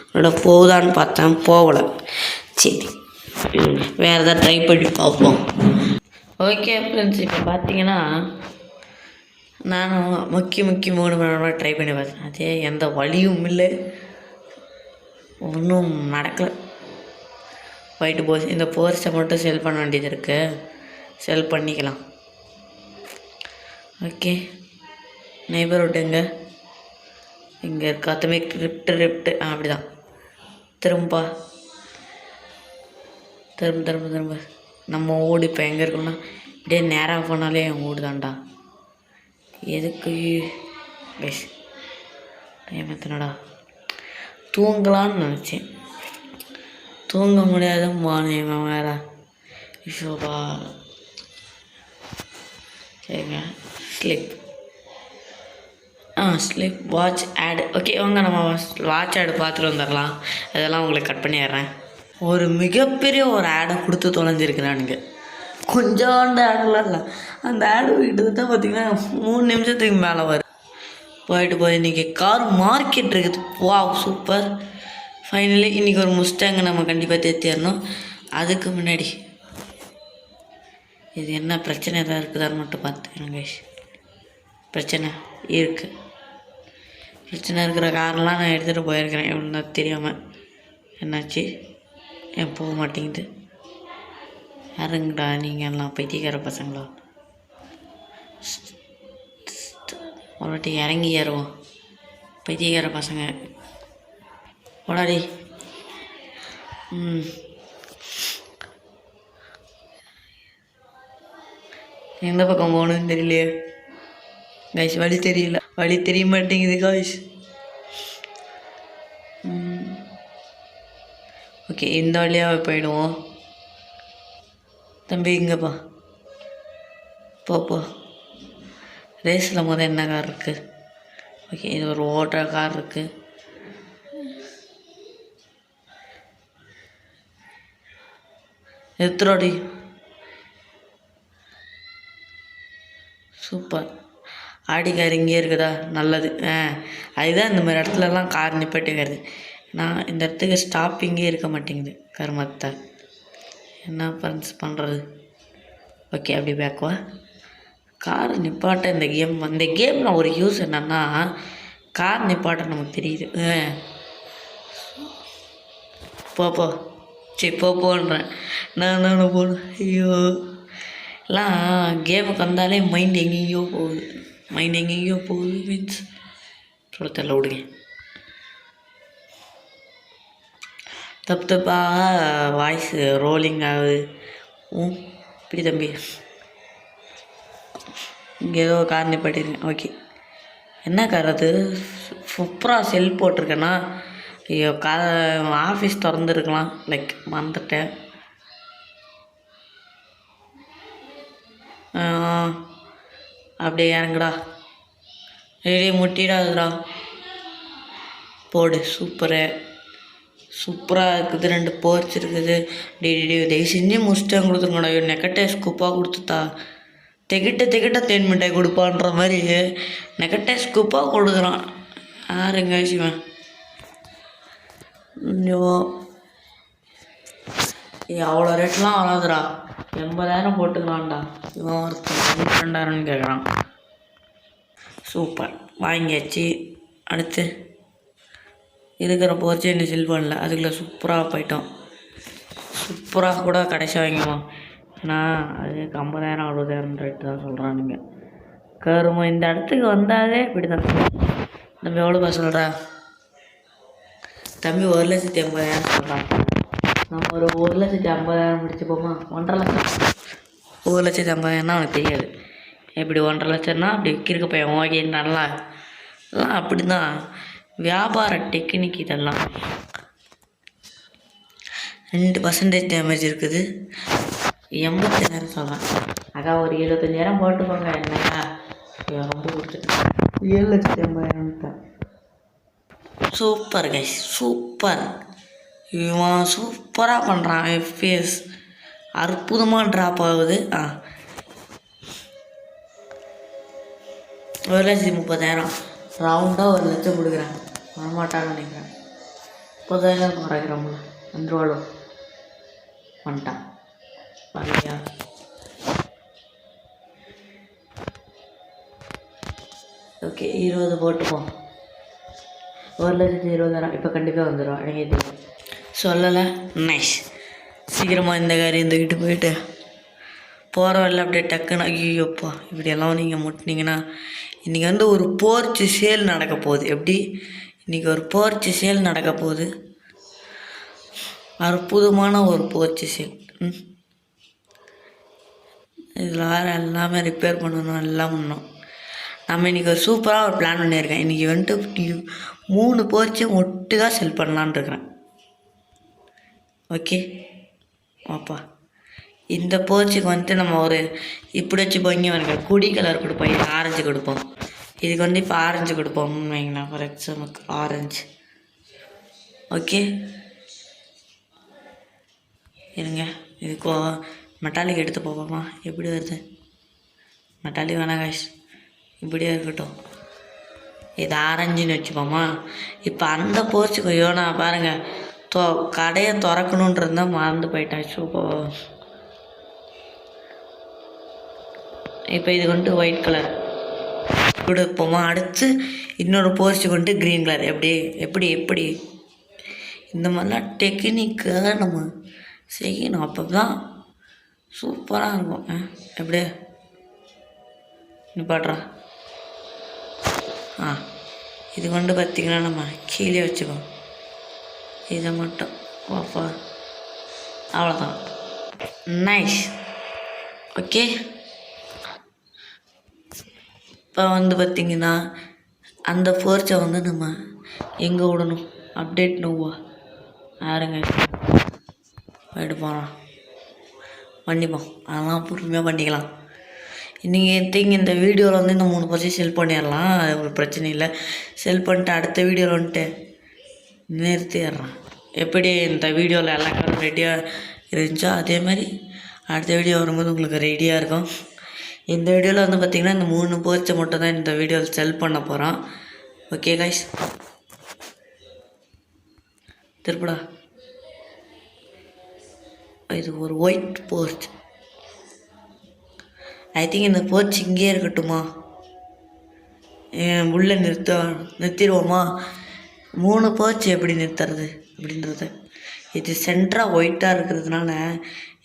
என்னோட போகுதான்னு பார்த்தேன், போகலை. சரி வேறு எதாவது ட்ரை பண்ணி பார்ப்போம். ஓகே ஃப்ரெண்ட்ஸ், இப்போ பார்த்தீங்கன்னா நானும் முக்கி 3 மணி நேரமாக ட்ரை பண்ணி பார்த்தேன். அதே எந்த வழியும் இல்லை, ஒன்றும் நடக்கலை. போயிட்டு இந்த போர்ஸை மட்டும் செல் பண்ண வேண்டியது இருக்குது. செல் பண்ணிக்கலாம். ஓகே நெய்பர்ஹுட் இங்கே இருக்கா? தம்பி ரிப்ட் அப்படி தான். திரும்ப நம்ம ஓடு இப்போ எங்கே இருக்கோம்னா இப்படியே நேராக போனாலே என் ஓடு தான்டா. எதுக்கு டைம் எத்தனடா? தூங்கலான்னு நினச்சேன், தூங்க முடியாத மானியம் வேறு. ஷோபா சரிங்க. ஸ்லிப் வாட்ச் ஆடு. ஓகே வாங்க நம்ம வாட்ச் ஆடு பார்த்துட்டு வந்துடலாம். அதெல்லாம் உங்களுக்கு கட் பண்ணிடுறேன். ஒரு மிகப்பெரிய ஒரு ஆடை கொடுத்து தொலைஞ்சிருக்கிறானுங்க. கொஞ்சோண்டு ஆடெல்லாம் இல்லை, அந்த ஆடு கிட்டத்தட்ட பார்த்திங்கன்னா 3 நிமிஷத்துக்கு மேலே வரும். போய் இன்றைக்கி கார் மார்க்கெட் இருக்குது. வா சூப்பர். ஃபைனலி இன்றைக்கி ஒரு முஸ்டாங்கை நம்ம கண்டிப்பாக தேர்த்திடணும். அதுக்கு முன்னாடி இது என்ன பிரச்சனை எதாவது இருக்குதான்னு மட்டும் பார்த்துக்கணுங்க. பிரச்சனை இருக்கிற காரெலாம் நான் எடுத்துகிட்டு போயிருக்கிறேன். எவ்வளோ தெரியாமல் என்னாச்சு? ஏன் போக மாட்டேங்குது? யாருங்கடா நீங்கள் எல்லாம் பைத்தியக்கார பசங்களா? ஒரு வாட்டி இறங்கி ஏறுவோம். பைத்தியக்கார பசங்க ஓடாடி. எந்த பக்கம் போகணுன்னு தெரியலையே கைஸ். வழி தெரிய மாட்டேங்குது கைஸ். ஓகே இந்த வழியாக போயிடுவோம். தம்பி இங்கேப்பா போ. ரேஸில் என்ன கார் இருக்குது? ஓகே இது ஒரு ஓட்டுற கார் இருக்குது. எத்தரோடி சூப்பர். ஆடி கார் இங்கே இருக்குதா? நல்லது. அதுதான் இந்த மாதிரி இடத்துலலாம் கார் நிப்பாட்டிக்கிறது. நான் இந்த இடத்துக்கு ஸ்டாப்பிங்கே இருக்க மாட்டேங்குது கருமத்தை. என்ன ஃப்ரெண்ட்ஸ் பண்ணுறது? ஓகே அப்படி பேக்குவா. கார் நிப்பாட்ட இந்த கேமில் ஒரு யூஸ் என்னென்னா, கார் நிப்பாட்ட நமக்கு தெரியுது. போ சரி போன்றேன் நான் போகணும். ஐயோ எல்லாம் கேமுக்கு வந்தாலே மைண்ட் எங்கேயோ போகுது மீன்ஸ் சொல்ல தெரியல, விடுங்க. தப்பாக வாய்ஸ் ரோலிங் ஆகுது. இப்படி தம்பி இங்கே ஏதோ கார் நிப்பாட்டிருக்கேன். ஓகே என்ன கார் அது? சூப்பராக செல் போட்டிருக்கேன்னா ஐயோ ஆஃபீஸ் திறந்துருக்கலாம், லைக் மறந்துட்டேன். அப்படியே இறங்குடா. ரெடி முட்டிடாதுடா. போடு சூப்பரு. சூப்பராக இருக்குது. 2 போர்ச் இருக்குது. தயவு செஞ்சு முடிச்சுட்டு கொடுத்துருங்கடா. நெகட்டே ஸ்கூப்பாக கொடுத்துட்டா திகிட்ட தேன் மிட்டாய் கொடுப்பான்ற மாதிரி நெகட்டே ஸ்கூப்பாக கொடுக்குறான். யாருங்க சிவன்? ஐயோ அவ்வளோ ரேட்லாம் வராதுடா. 80,000 போட்டுக்கலாம்டா. இவன் ஒருத்தர் 12,000 கேட்குறான். சூப்பர், வாங்கியாச்சு. அடுத்து இருக்கிற போர்ச்சே இன்னும் செல் பண்ணல. அதுக்குள்ளே சூப்பராக போயிட்டோம். சூப்பராக கூட கடைசி வாங்கிடுவோம். நான் அதுக்கு 50,000 60,000 ரேட்டு தான் சொல்கிறானுங்க. கரும இந்த இடத்துக்கு வந்தாலே இப்படி தான். தம்பி எவ்வளோப்பா சொல்கிறா? தம்பி 1,80,000 சொல்கிறான். நம்ம ஒரு 1,50,000 முடிச்சுப்போமா? 1,50,000 1,50,000 அவனுக்கு தெரியாது. எப்படி 1,50,000னா அப்படி கிறுக்க பையன் ஓகே நல்லா எல்லாம் அப்படி தான் வியாபார டெக்னிக் இதெல்லாம். 2% டேமேஜ் இருக்குது. 80,000 சொல்கிறேன். அக்கா ஒரு 25,000 போட்டுக்கோங்க. என்னக்கா ரொம்ப கொடுத்துட்டேன். 7,80,000 தான். Super guys, super. இவன் சூப்பராக பண்ணுறான். எஃப்பிஎஸ் அற்புதமாக ட்ராப் ஆகுது. 1,30,000 ரவுண்டாக 1,00,000 கொடுக்குறேன். வரமாட்டான்னு நினைக்கிறேன். 30,000 குறைக்கிறோம்ல வந்துருவாளோ? வந்துட்டான் வரலையா? ஓகே 20 போட்டுப்போம். 1,20,000 இப்போ கண்டிப்பாக வந்துடும். எனக்கு தெரியும். சொல்லலை. நைஸ். சீக்கிரமாக இந்த காரியம் தூக்கிட்டு போயிட்டு போகிற வரல அப்படியே டக்குன்னு. ஐயோப்பா இப்படியெல்லாம் நீங்கள் முட்டினீங்கன்னா இன்றைக்கி ஒரு போர்ச்சு சேல் நடக்க போகுது. எப்படி இன்றைக்கி ஒரு போர்ச்சு சேல் நடக்க போகுது. அற்புதமான ஒரு போர்ச்சு சேல். இதில் வேறு எல்லாமே ரிப்பேர் பண்ணணும், எல்லாம் பண்ணணும். நம்ம இன்றைக்கி ஒரு சூப்பராக ஒரு பிளான் பண்ணியிருக்கேன். இன்றைக்கி 3 போர்ச்சையும் ஒட்டுக்காக செல் பண்ணலான் இருக்கிறேன். ஓகே வாப்பா. இந்த போர்ச்சுக்கு நம்ம ஒரு இப்படி வச்சு போங்க எனக்கு குடி கலர் கொடுப்போம். இது ஆரஞ்சு கொடுப்போம். இதுக்கு இப்போ ஆரஞ்சு கொடுப்போம்னு வைங்களேன். ஃபார் எக்ஸாம்பிளுக்கு ஆரஞ்சு. ஓகே இருங்க. இதுக்கு மெட்டாலிக் எடுத்து போப்போமா? எப்படி வருது? மெட்டாலிக் வேணாம் காய்ஸ், இப்படியே இருக்கட்டும். இது ஆரஞ்சுன்னு வச்சுப்போமா? இப்போ அந்த போர்ச்சுக்கு யோனா பாருங்கள் கடையை திறக்கணுன்றது மறந்து போயிட்டேன். சூப்பர். இப்போ இது ஒயிட் கலர் கொடுப்போமா? அடுத்து இன்னொரு போர்ச்சு க்ரீன் கலர். எப்படி இந்த மாதிரிலாம் டெக்னிக்காக நம்ம செய்யணும். அப்போ தான் சூப்பராக இருக்கும். எப்படி நிப்பாட்றா? இது பார்த்திங்கன்னா நம்ம கீழே வச்சுக்கோம். இதை மட்டும் வாப்பா. அவ்வளோதான். நைஸ். ஓகே இப்போ பார்த்திங்கன்னா அந்த போர்ச்சை நம்ம எங்கே விடணும்? அப்டேட் நோவா யாருங்க எடுப்போம் பண்ணிப்போம். அதெல்லாம் பொறுமையாக பண்ணிக்கலாம். நீங்கள் இந்த வீடியோவில் இந்த 3 போர்ச்சை செல் பண்ணிடலாம். அது ஒரு பிரச்சனை இல்லை. செல் பண்ணிட்டு அடுத்த வீடியோவில் நிறுத்திடுறான். எப்படி இந்த வீடியோவில் எல்லா காரும் ரெடியாக இருந்துச்சோ அதே மாதிரி அடுத்த வீடியோ வரும்போது உங்களுக்கு ரெடியாக இருக்கும். இந்த வீடியோவில் பார்த்திங்கன்னா இந்த 3 போர்ச்சை மட்டும் தான் இந்த வீடியோவில் செல் பண்ண போகிறோம். ஓகே கைஸ், திருப்படா. இது ஒரு ஒயிட் போர்ச். ஐ திங்க் இந்த போர்ச் இங்கே இருக்கட்டுமா? உள்ளே நிறுத்திடுவோமா? 3 போர்ச் எப்படி நிறுத்துறது அப்படின்றது. இது சென்டராக ஒயிட்டாக இருக்கிறதுனால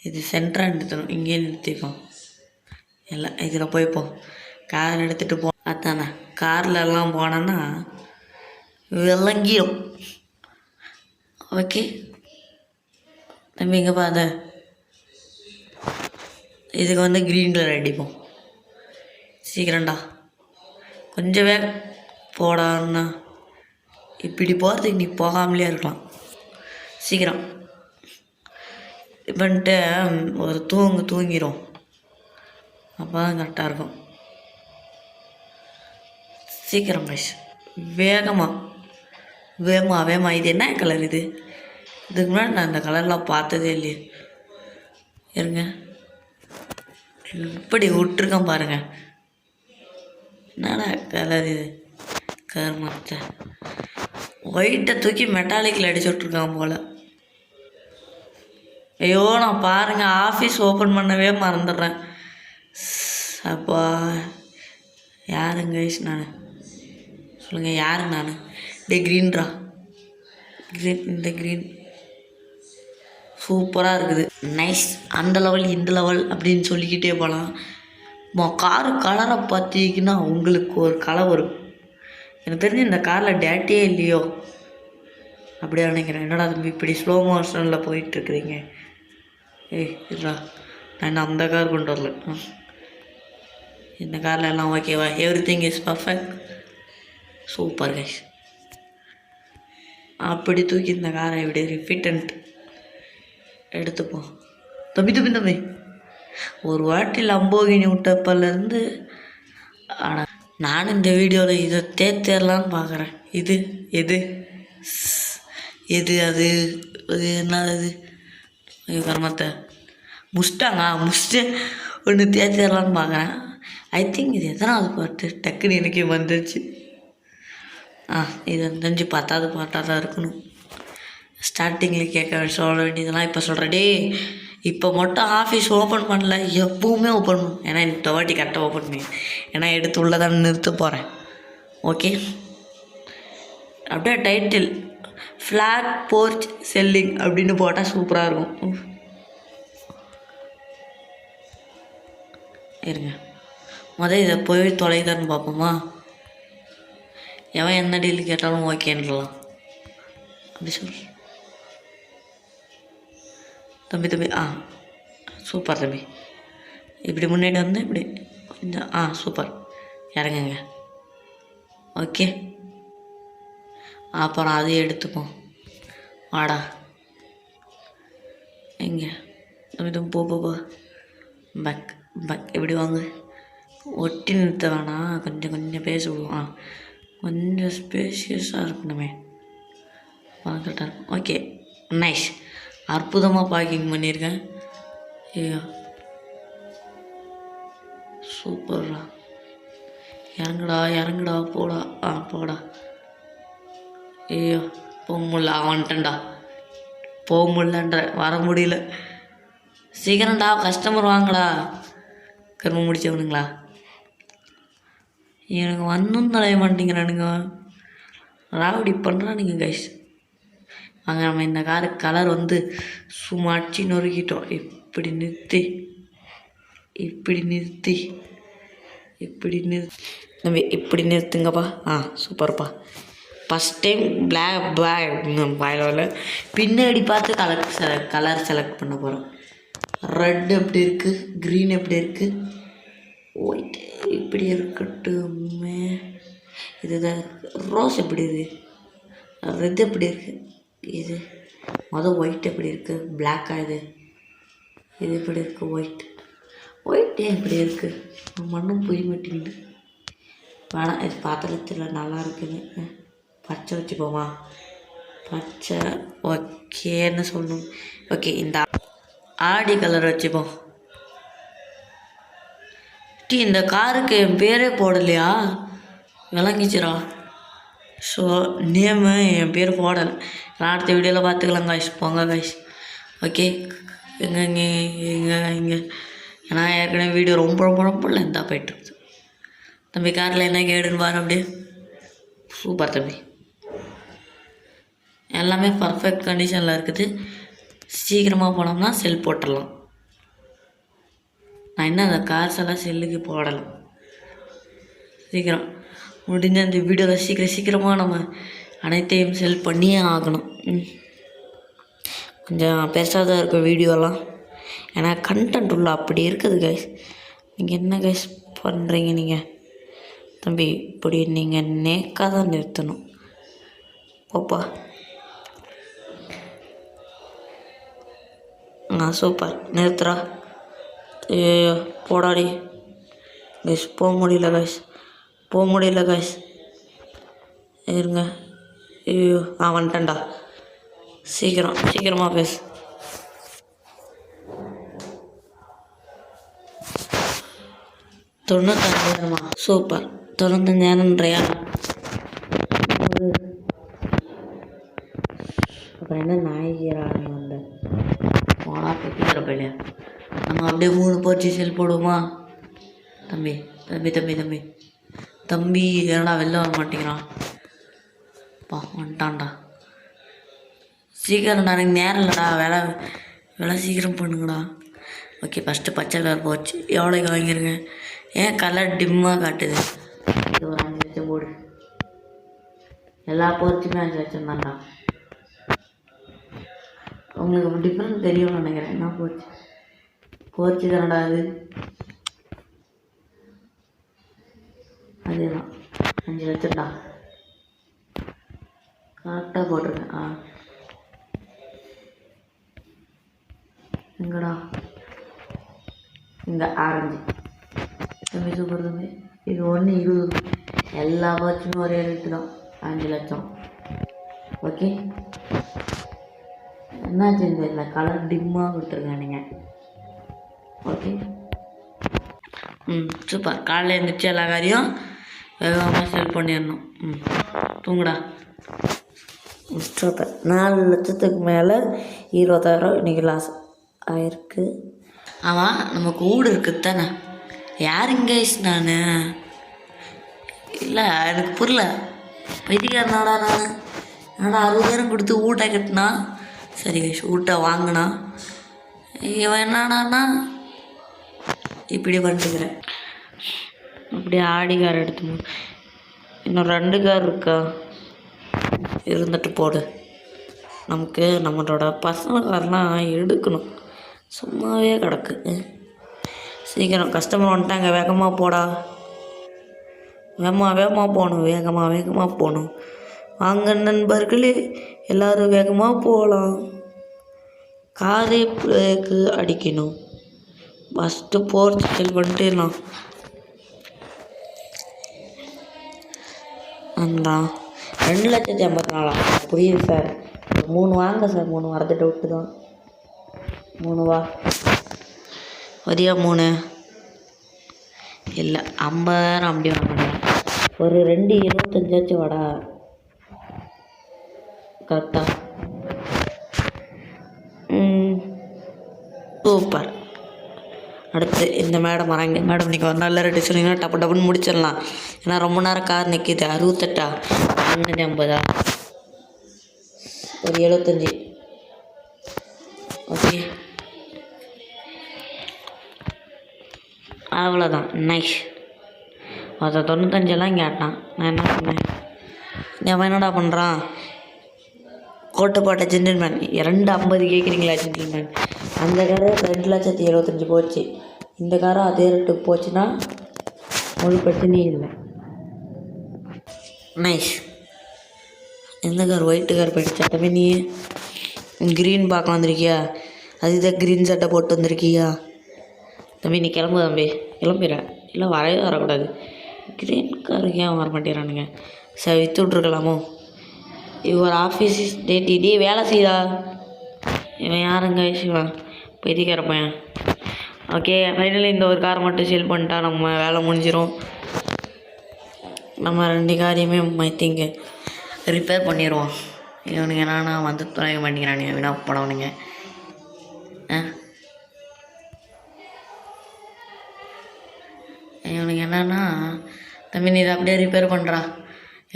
இது சென்டராக நிறுத்தணும். இங்கேயே நிறுத்திப்போம். இல்லை இதில் போய்ப்போம். கார் எடுத்துகிட்டு அதானே கார்லெல்லாம் போனோன்னா விளங்கிடும். ஓகே தம்பி இங்கே பாத இதுக்கு க்ரீன் கலர் அடிப்போம். சீக்கிரம்டா கொஞ்சம் வேகம் போடான்னா இப்படி போகிறதுக்கு நீ போகாமலே இருக்கலாம். சீக்கிரம் இப்பன்ட்டு ஒரு தூங்கிடும். அப்போ தான் கரெக்டாக இருக்கும். சீக்கிரம் கைஸ் வேகமாக. இது என்ன கலர்? இதுக்கு முன்னாடி நான் இந்த கலர்லாம் பார்த்ததே இல்லையே. இருங்க, இப்படி விட்டுருக்கேன் பாருங்க. என்னடா கலர் இது, கருமத்தை ஒயிட்டை தூக்கி மெட்டாலிக்கில் அடிச்சு விட்ருக்கான் போல். ஐயோ, நான் பாருங்கள் ஆஃபீஸ் ஓப்பன் பண்ணவே மறந்துடுறேன். அப்பா யாருங்க நான் சொல்லுங்கள், யாரு நான்? க்ரீன்ரா, இந்த க்ரீன் சூப்பராக இருக்குது. நைஸ், அந்த லெவல் இந்த லெவல் அப்படின்னு சொல்லிக்கிட்டே போகலாம். காரு கலரை பார்த்தீங்கன்னா உங்களுக்கு ஒரு கலர் வரும். எனக்கு தெரிஞ்சு இந்த காரில் டேட்டே இல்லையோ அப்படியே நினைக்கிறேன். என்னடா தம்பி இப்படி ஸ்லோ மோஷனில் போயிட்டுருக்குறீங்க? இல்லா, நான் அந்த கார் கொண்டு வரல. இந்த காரில் எல்லாம் ஓகேவா? Everything is perfect, super guys. அப்படி தூக்கி இந்த காரை இப்படி ரிஃபிட்டன்ட் எடுத்துப்போம். தம்பி ஒரு வாட்டி லம்போகினி விட்டப்பலேருந்து ஆனால் நான் இந்த வீடியோவில் இதை தேர்லான்னு பார்க்குறேன். இது எது எது அது அது என்னது? ஐயோ கர்மத்தை முடிச்சுட்டு ஒன்று தேர்லான்னு பார்க்குறேன். ஐ திங்க் இது எதனாவது பாட்டு டக்குன்னு எனக்கு வந்துருச்சு. இது 5 10வது பாட்டாக தான் இருக்கணும். ஸ்டார்டிங்கில் சொல்ல வேண்டியதெல்லாம் இப்போ சொல்கிறேன். இப்போ மட்டும் ஆஃபீஸ் ஓப்பன் பண்ணல, எப்பவுமே ஓப்பன் பண்ணும். ஏன்னா இந்த வாட்டி கரெக்டாக ஓப்பன் பண்ணி, ஏன்னா எடுத்து உள்ளே தான் நிறுத்த போகிறேன். ஓகே, அப்படியே டைட்டில் ஃப்ளாட் போர்ச் செல்லிங் அப்படின்னு போட்டால் சூப்பராக இருக்கும். இருங்க, இதை போய் தொலைதான்னு பார்ப்போமா? எவன் என்ன டீல் கேட்டாலும் ஓகேன்றலாம். அப்படி சொல் தம்பி. சூப்பர் தம்பி. இப்படி முன்னாடி வந்து இப்படி கொஞ்சம் சூப்பர். இறங்குங்க. ஓகே, அப்புறம் அதையும் எடுத்துப்போம். வாடா எங்கே தம்பி போ பேக் எப்படி வாங்க. ஒட்டி நிறுத்த வேணாம், கொஞ்சம் பேச விடுவோம். கொஞ்சம் ஸ்பேஷியஸாக இருக்கணுமே, கரெக்டாக இருக்கும். ஓகே, நைஸ், அற்புதமாக பார்க்கிங் பண்ணியிருக்கேன். ஐயோ சூப்பர்டா. இறங்குடா போடா. ஐயோ போக முடியல, வந்துட்டேன்டா. போக முடியலன்ற, வர முடியல. சீக்கிரம்டா, கஸ்டமர் வாங்கடா. கரும முடிச்சவனுங்களா, எனக்கு வந்தும் தலைய மாட்டேங்கிறானுங்க, ராவடி பண்ணுறானுங்க கைஸ். வாங்க, நம்ம இந்த காரு கலர் வந்து சும்மா அடிச்சு நொறுக்கிட்டோம். இப்படி நிறுத்தி நம்ம இப்படி நிறுத்துங்கப்பா. சூப்பர்ப்பா. ஃபஸ்ட் டைம் பிளாக் பாயில் பின்னாடி பார்த்து கலர் செலக்ட் பண்ண போகிறோம். ரெட் எப்படி இருக்குது, க்ரீன் எப்படி இருக்குது, ஒயிட் இப்படி இருக்கட்டுமே. இதுதான் ரோஸ் எப்படி இருக்குது, ரெட் எப்படி இருக்குது, இது ஒயிட் எப்படி இருக்குது, பிளாக்காக இது எப்படி இருக்குது, ஒயிட் ஏன் இப்படி இருக்குது, மண்ணும் புரிய மாட்டேங்குது. வேணாம், இது பாத்திரத்தில் நல்லா இருக்குன்னு பச்சை வச்சுப்போமா? பச்சை ஓகேன்னு சொல்லணும். ஓகே, இந்த ஆடி கலர் வச்சுப்போம். இந்த காருக்கு என் பேரே போடலையா? விளங்கிச்சிரா. ஸோ நேமு என் பேர் போடலை. நான் அடுத்த வீடியோவில் பார்த்துக்கலாம் காய்ஸ். போங்க காய்ஸ். ஓகே, இங்கே ஏன்னா ஏற்கனவே வீடியோ ரொம்ப லென்த்தாக போய்ட்டுருக்குது. தம்பி காரில் என்ன கேடுன்னு பாரு. அப்படியே சூப்பர் தம்பி, எல்லாமே பர்ஃபெக்ட் கண்டிஷனில் இருக்குது. சீக்கிரமாக போனோம்னா செல் போட்டுடலாம். நான் என்ன அந்த கார்ஸ் எல்லாம் செல்லுக்கு போடலாம். சீக்கிரம் முடிஞ்ச அந்த வீடியோவில் சீக்கிரமாக நம்ம அனைத்தையும் செல் பண்ணியே ஆகணும். கொஞ்சம் பெருசாக தான் இருக்கும் வீடியோலாம், ஏன்னா கண்டென்ட் உள்ள அப்படி இருக்குது கைஸ். நீங்கள் என்ன கைஸ் பண்ணுறீங்க? நீங்கள் தம்பி இப்படி நீங்கள் நேக்காக தான் நிறுத்தணும். போப்பா. சூப்பர், நிறுத்துறா. ஐயோ போடாடி கைஸ், போக முடியல கைஸ். இருங்க. ஐயோ வந்துட்டேன்டா. சீக்கிரமாக பேசு. தொண்ணூத்தாயிரமா? சூப்பர். 95,000ன்றியா? அப்புறம் என்ன நாயகிராணி வந்து போனா பெற்றிக்கிற பையில நம்ம அப்படியே 3 போச்சு செல் போடுவோமா? தம்பி தம்பி தம்பி தம்பி தம்பி ஏடா வெளில வர மாட்டேங்கிறான். வந்துட்டான்டா. சீக்கிரம் எனக்கு நேரம் இல்லைடா. வேலை சீக்கிரம் பண்ணுங்கடா. ஓகே, ஃபஸ்ட்டு பச்சை கலர் போச்சு. எவ்வளோக்கு வாங்கியிருக்கேன்? ஏன் கலர் டிம்மாக காட்டுது? இது ஒரு 5 லட்சம் போடு. எல்லா போச்சுமே 5 லட்சம் தான்டா. உங்களுக்கு டிஃப்ரெண்ட் தெரியும்னு நினைக்கிறேன். என்ன போச்சு தானடா அது. அதேதான் 5 லட்சம்டா. கரெக்டாக போட்டிருக்கேன். எங்கடா? இங்கே ஆரஞ்சு. தம்பி சூப்பர் தம்பி. இது 1.20. எல்லா வாட்சுமே ஒரே ரேட்டு தான். 5 லட்சம். ஓகே, என்னாச்சு இந்த கலர் டிம்மாக கொடுத்துருங்க நீங்கள். Okay, super. காலையில் எழுந்திரிச்சு எல்லா காரியம் வேகமாக செல் பண்ணிடணும். தூங்குடா. சூப்பர். 4 லட்சத்துக்கு மேலே 20,000 இன்றைக்கி லாஸ் ஆயிருக்கு. ஆமாம், நமக்கு வீடு இருக்குது தானே? யாருங்க நான்? இல்லை, எனக்கு புரியல. பைத்தியக்காரனாடா நான். என்னடா 60,000 கொடுத்து வீட்டை கட்டினா? சரி கைஸ், வீட்டை வாங்கினா இவன் என்னடானா இப்படி பண்ணிட்டுக்கிறேன். அப்படியே ஆடி கார் எடுத்து இன்னும் 2 கார் இருக்கா? இருந்துட்டு போடு. நமக்கு நம்மளோட பர்சனல் கார்லாம் எடுக்கணும். சும்மாவே கிடக்கு. சீக்கிரம் கஸ்டமர் வந்துட்டாங்க. வேகமாக போடா. வேகமாக போகணும். வாங்க நண்பர்களே, எல்லோரும் வேகமாக போகலாம். காரே பிரேக்கு அடிக்கணும். ஃபஸ்ட்டு போர்ச்சு செல் பண்ணிட்டுலாம். அந்தா 2,54,000 புரியுது சார். 3 வாங்க சார். 3 வரது டவுட்டு தான். 3 வா. வரியா? 3 இல்லை, 50,000 அப்படி வாங்க மாட்டேன். ஒரு 2,75 வாடா. கரெக்டா? சூப்பர். அடுத்து இந்த மேடம் வராங்க. மேடம் நீங்கள் ஒரு நல்ல ரேட்டு சொன்னீங்கன்னா டப்புன்னு முடிச்சிடலாம். ஏன்னா ரொம்ப நேரம் கார் நிற்கிது. 68 550 ஒரு 75. ஓகே, அவ்வளோதான். நைஸ். அதை 95 கேட்டான். நான் என்ன பண்ணேன்? அவன் என்னடா பண்ணுறான்? கோட்டுப்பாட்ட ஜென்டில்மேன் 250 கேட்குறீங்களா ஜென்டில்மேன்? அந்த காரை 2,75,000 போச்சு. இந்த காரம் அதே ரேட்டுக்கு போச்சுன்னா ஒரு பிரச்சனையும் இல்லை. நைஸ். எந்த கார்? ஒயிட்டு கார் போயிடுச்சு. சட்டமே நீ க்ரீன் பார்க்க வந்திருக்கியா? அதுதான் க்ரீன் சட்டை போட்டு வந்திருக்கியா? தம்பி நீ கிளம்பு தம்பி. கிளம்பிடுறேன். இல்லை வரக்கூடாது. க்ரீன் காருக்கு ஏன் வர மாட்டேறானுங்க? சரி, விற்று விட்ருக்கலாமோ? இவர் ஆஃபீஸ் டேட்டி வேலை செய்தா? இவன் யாருங்க? சிவன் பெரிய பையன். ஓகே, ஃபைனலி இந்த ஒரு காரை மட்டும் சேல் பண்ணிட்டா நம்ம வேலை முடிஞ்சிடும். நம்ம 2 காரையுமே ஐ திங்க் ரிப்பேர் பண்ணிடுவோம். இவனுங்க என்னன்னா வந்து துணைக்க மாட்டேங்கிறானுங்க. வீணா போனவனுங்க. இவனுக்கு என்னன்னா, தம்பி நீ இதை அப்படியே ரிப்பேர் பண்ணுறா.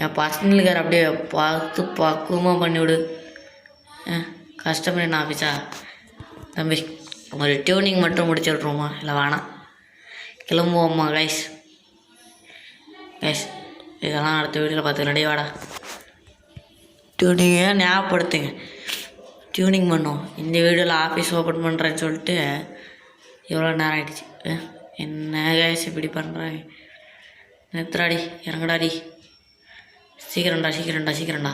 என் பர்சனல் கார் அப்படியே பார்த்து பக்குவமாக பண்ணிவிடு. கஸ்டமர் என்ன ஆஃபீஸா? தம்பி ஒரு டியூனிங் மட்டும் முடிச்சு விட்ருவோமா? இல்லை வேணாம், கிளம்புவோம்மா. கைஸ் இதெல்லாம் அடுத்த வீடியோவில் பார்த்து ரெடி வாடா. டியூனிங்கே ஞாபகப்படுத்துங்க. டியூனிங் பண்ணோம். இந்த வீடியோவில் ஆஃபீஸ் ஓப்பன் பண்ணுறேன்னு சொல்லிட்டு எவ்வளோ நேரம் ஆகிடுச்சு. என்ன கைஸ் இப்படி பண்ணுறாங்க? நிறுத்துறாடி, இறங்கடாடி. சீக்கிரம்டா.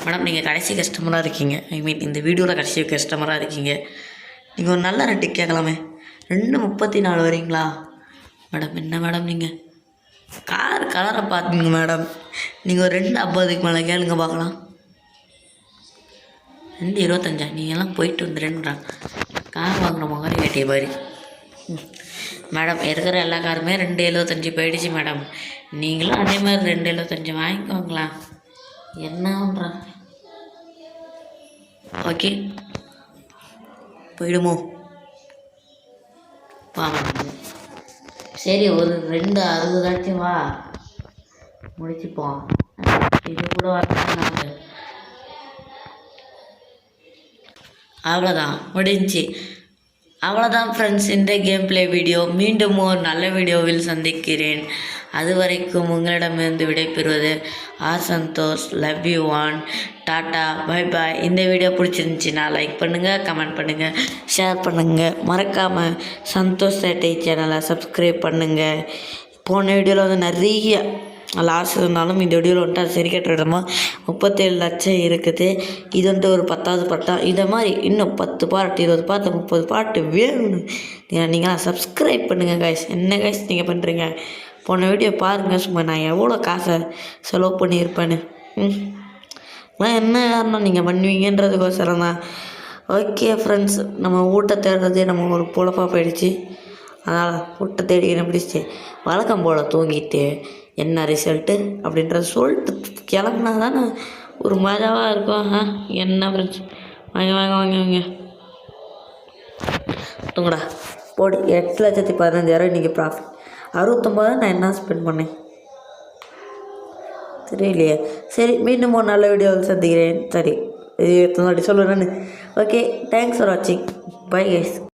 மேடம் நீங்கள் கடைசி கஸ்டமராக இருக்கீங்க. ஐ மீன் இந்த வீடியோவில் கடைசி கஸ்டமராக இருக்கீங்க. நீங்கள் ஒரு நல்ல ரேட்டு கேட்கலாமே. 2,34 வரீங்களா மேடம்? என்ன மேடம் நீங்கள் கார் கலரை பார்த்துங்க மேடம். நீங்கள் ஒரு 2,50க்கு மேலே கேளுங்க பார்க்கலாம். 2,25,000 நீங்கள்லாம் போயிட்டு வந்துடுன்றான். கார் வாங்கின மாதிரி கேட்டே பாரு. மேடம் இருக்கிற எல்லா காருமே 2,75 போயிடுச்சு மேடம். நீங்களும் அதே மாதிரி 2,75 வாங்கிக்கோங்களா? என்னன்றான். ஓகே போயிடுமோ? சரி ஒரு 2,60 வா முடிச்சுப்போம். இது கூட வரணும். அவ்வளோதான் முடிஞ்சு. அவ்வளோதான் ஃப்ரெண்ட்ஸ் இந்த கேம் பிளே வீடியோ. மீண்டும் ஒரு நல்ல வீடியோவில் சந்திக்கிறேன். அது வரைக்கும் உங்களிடமிருந்து விடைபெறுவது Santhosh. Love you one. Tata bye bye. இந்த வீடியோ பிடிச்சிருந்துச்சின்னா லைக் பண்ணுங்கள், கமெண்ட் பண்ணுங்கள், ஷேர் பண்ணுங்கள். மறக்காமல் சந்தோஷ் சேட்டை சேனலை சப்ஸ்கிரைப் பண்ணுங்கள். போன வீடியோவில் வந்து நிறைய லாஸ் இருந்தாலும் இந்த வீடியோவில் வந்துட்டு அது சரி கட்டுறமா 37 லட்சம் இருக்குது. இது வந்துட்டு ஒரு 10வது பட்டம். இதை மாதிரி இன்னும் 10 பாட்டு 20 பாட்டு 30 பாட்டு வேணும். நீங்கள் சப்ஸ்கிரைப் பண்ணுங்கள் கைஸ். என்ன கைஸ் நீங்கள் பண்ணுறீங்க? போன வீடியோ பாருங்கள். சும்மா நான் எவ்வளோ காசை செலவு பண்ணியிருப்பேன்னு. என்ன காரணம் நீங்கள் பண்ணுவீங்கன்றதுக்கோசரம் தான். ஓகே ஃப்ரெண்ட்ஸ், நம்ம ஊட்ட தேடுறதே நம்ம ஒரு பொழப்பாக போயிடுச்சு. அதனால் ஊட்ட தேடிக்கிற பிடிச்சி வழக்கம் போல் தூங்கிட்டு என்ன ரிசல்ட்டு அப்படின்றத சொல்லிட்டு கிளம்புனா தானே ஒரு மஜாவாக இருக்கும். என்ன ஃப்ரெண்ட்ஸ், வாங்க வாங்க வாங்க வாங்க தூங்கடா போடு. 8,15,000 இன்றைக்கி ப்ராஃபிட். 69 நான் என்ன ஸ்பெண்ட் பண்ணேன் தெரியலையே. சரி மீண்டும் ஒரு நல்ல வீடியோவில் சந்திக்கிறேன். சரி இது எத்தனை வாட்டி சொல்லுவேன் நான். ஓகே தேங்க்ஸ் ஃபார் வாட்சிங். Bye guys.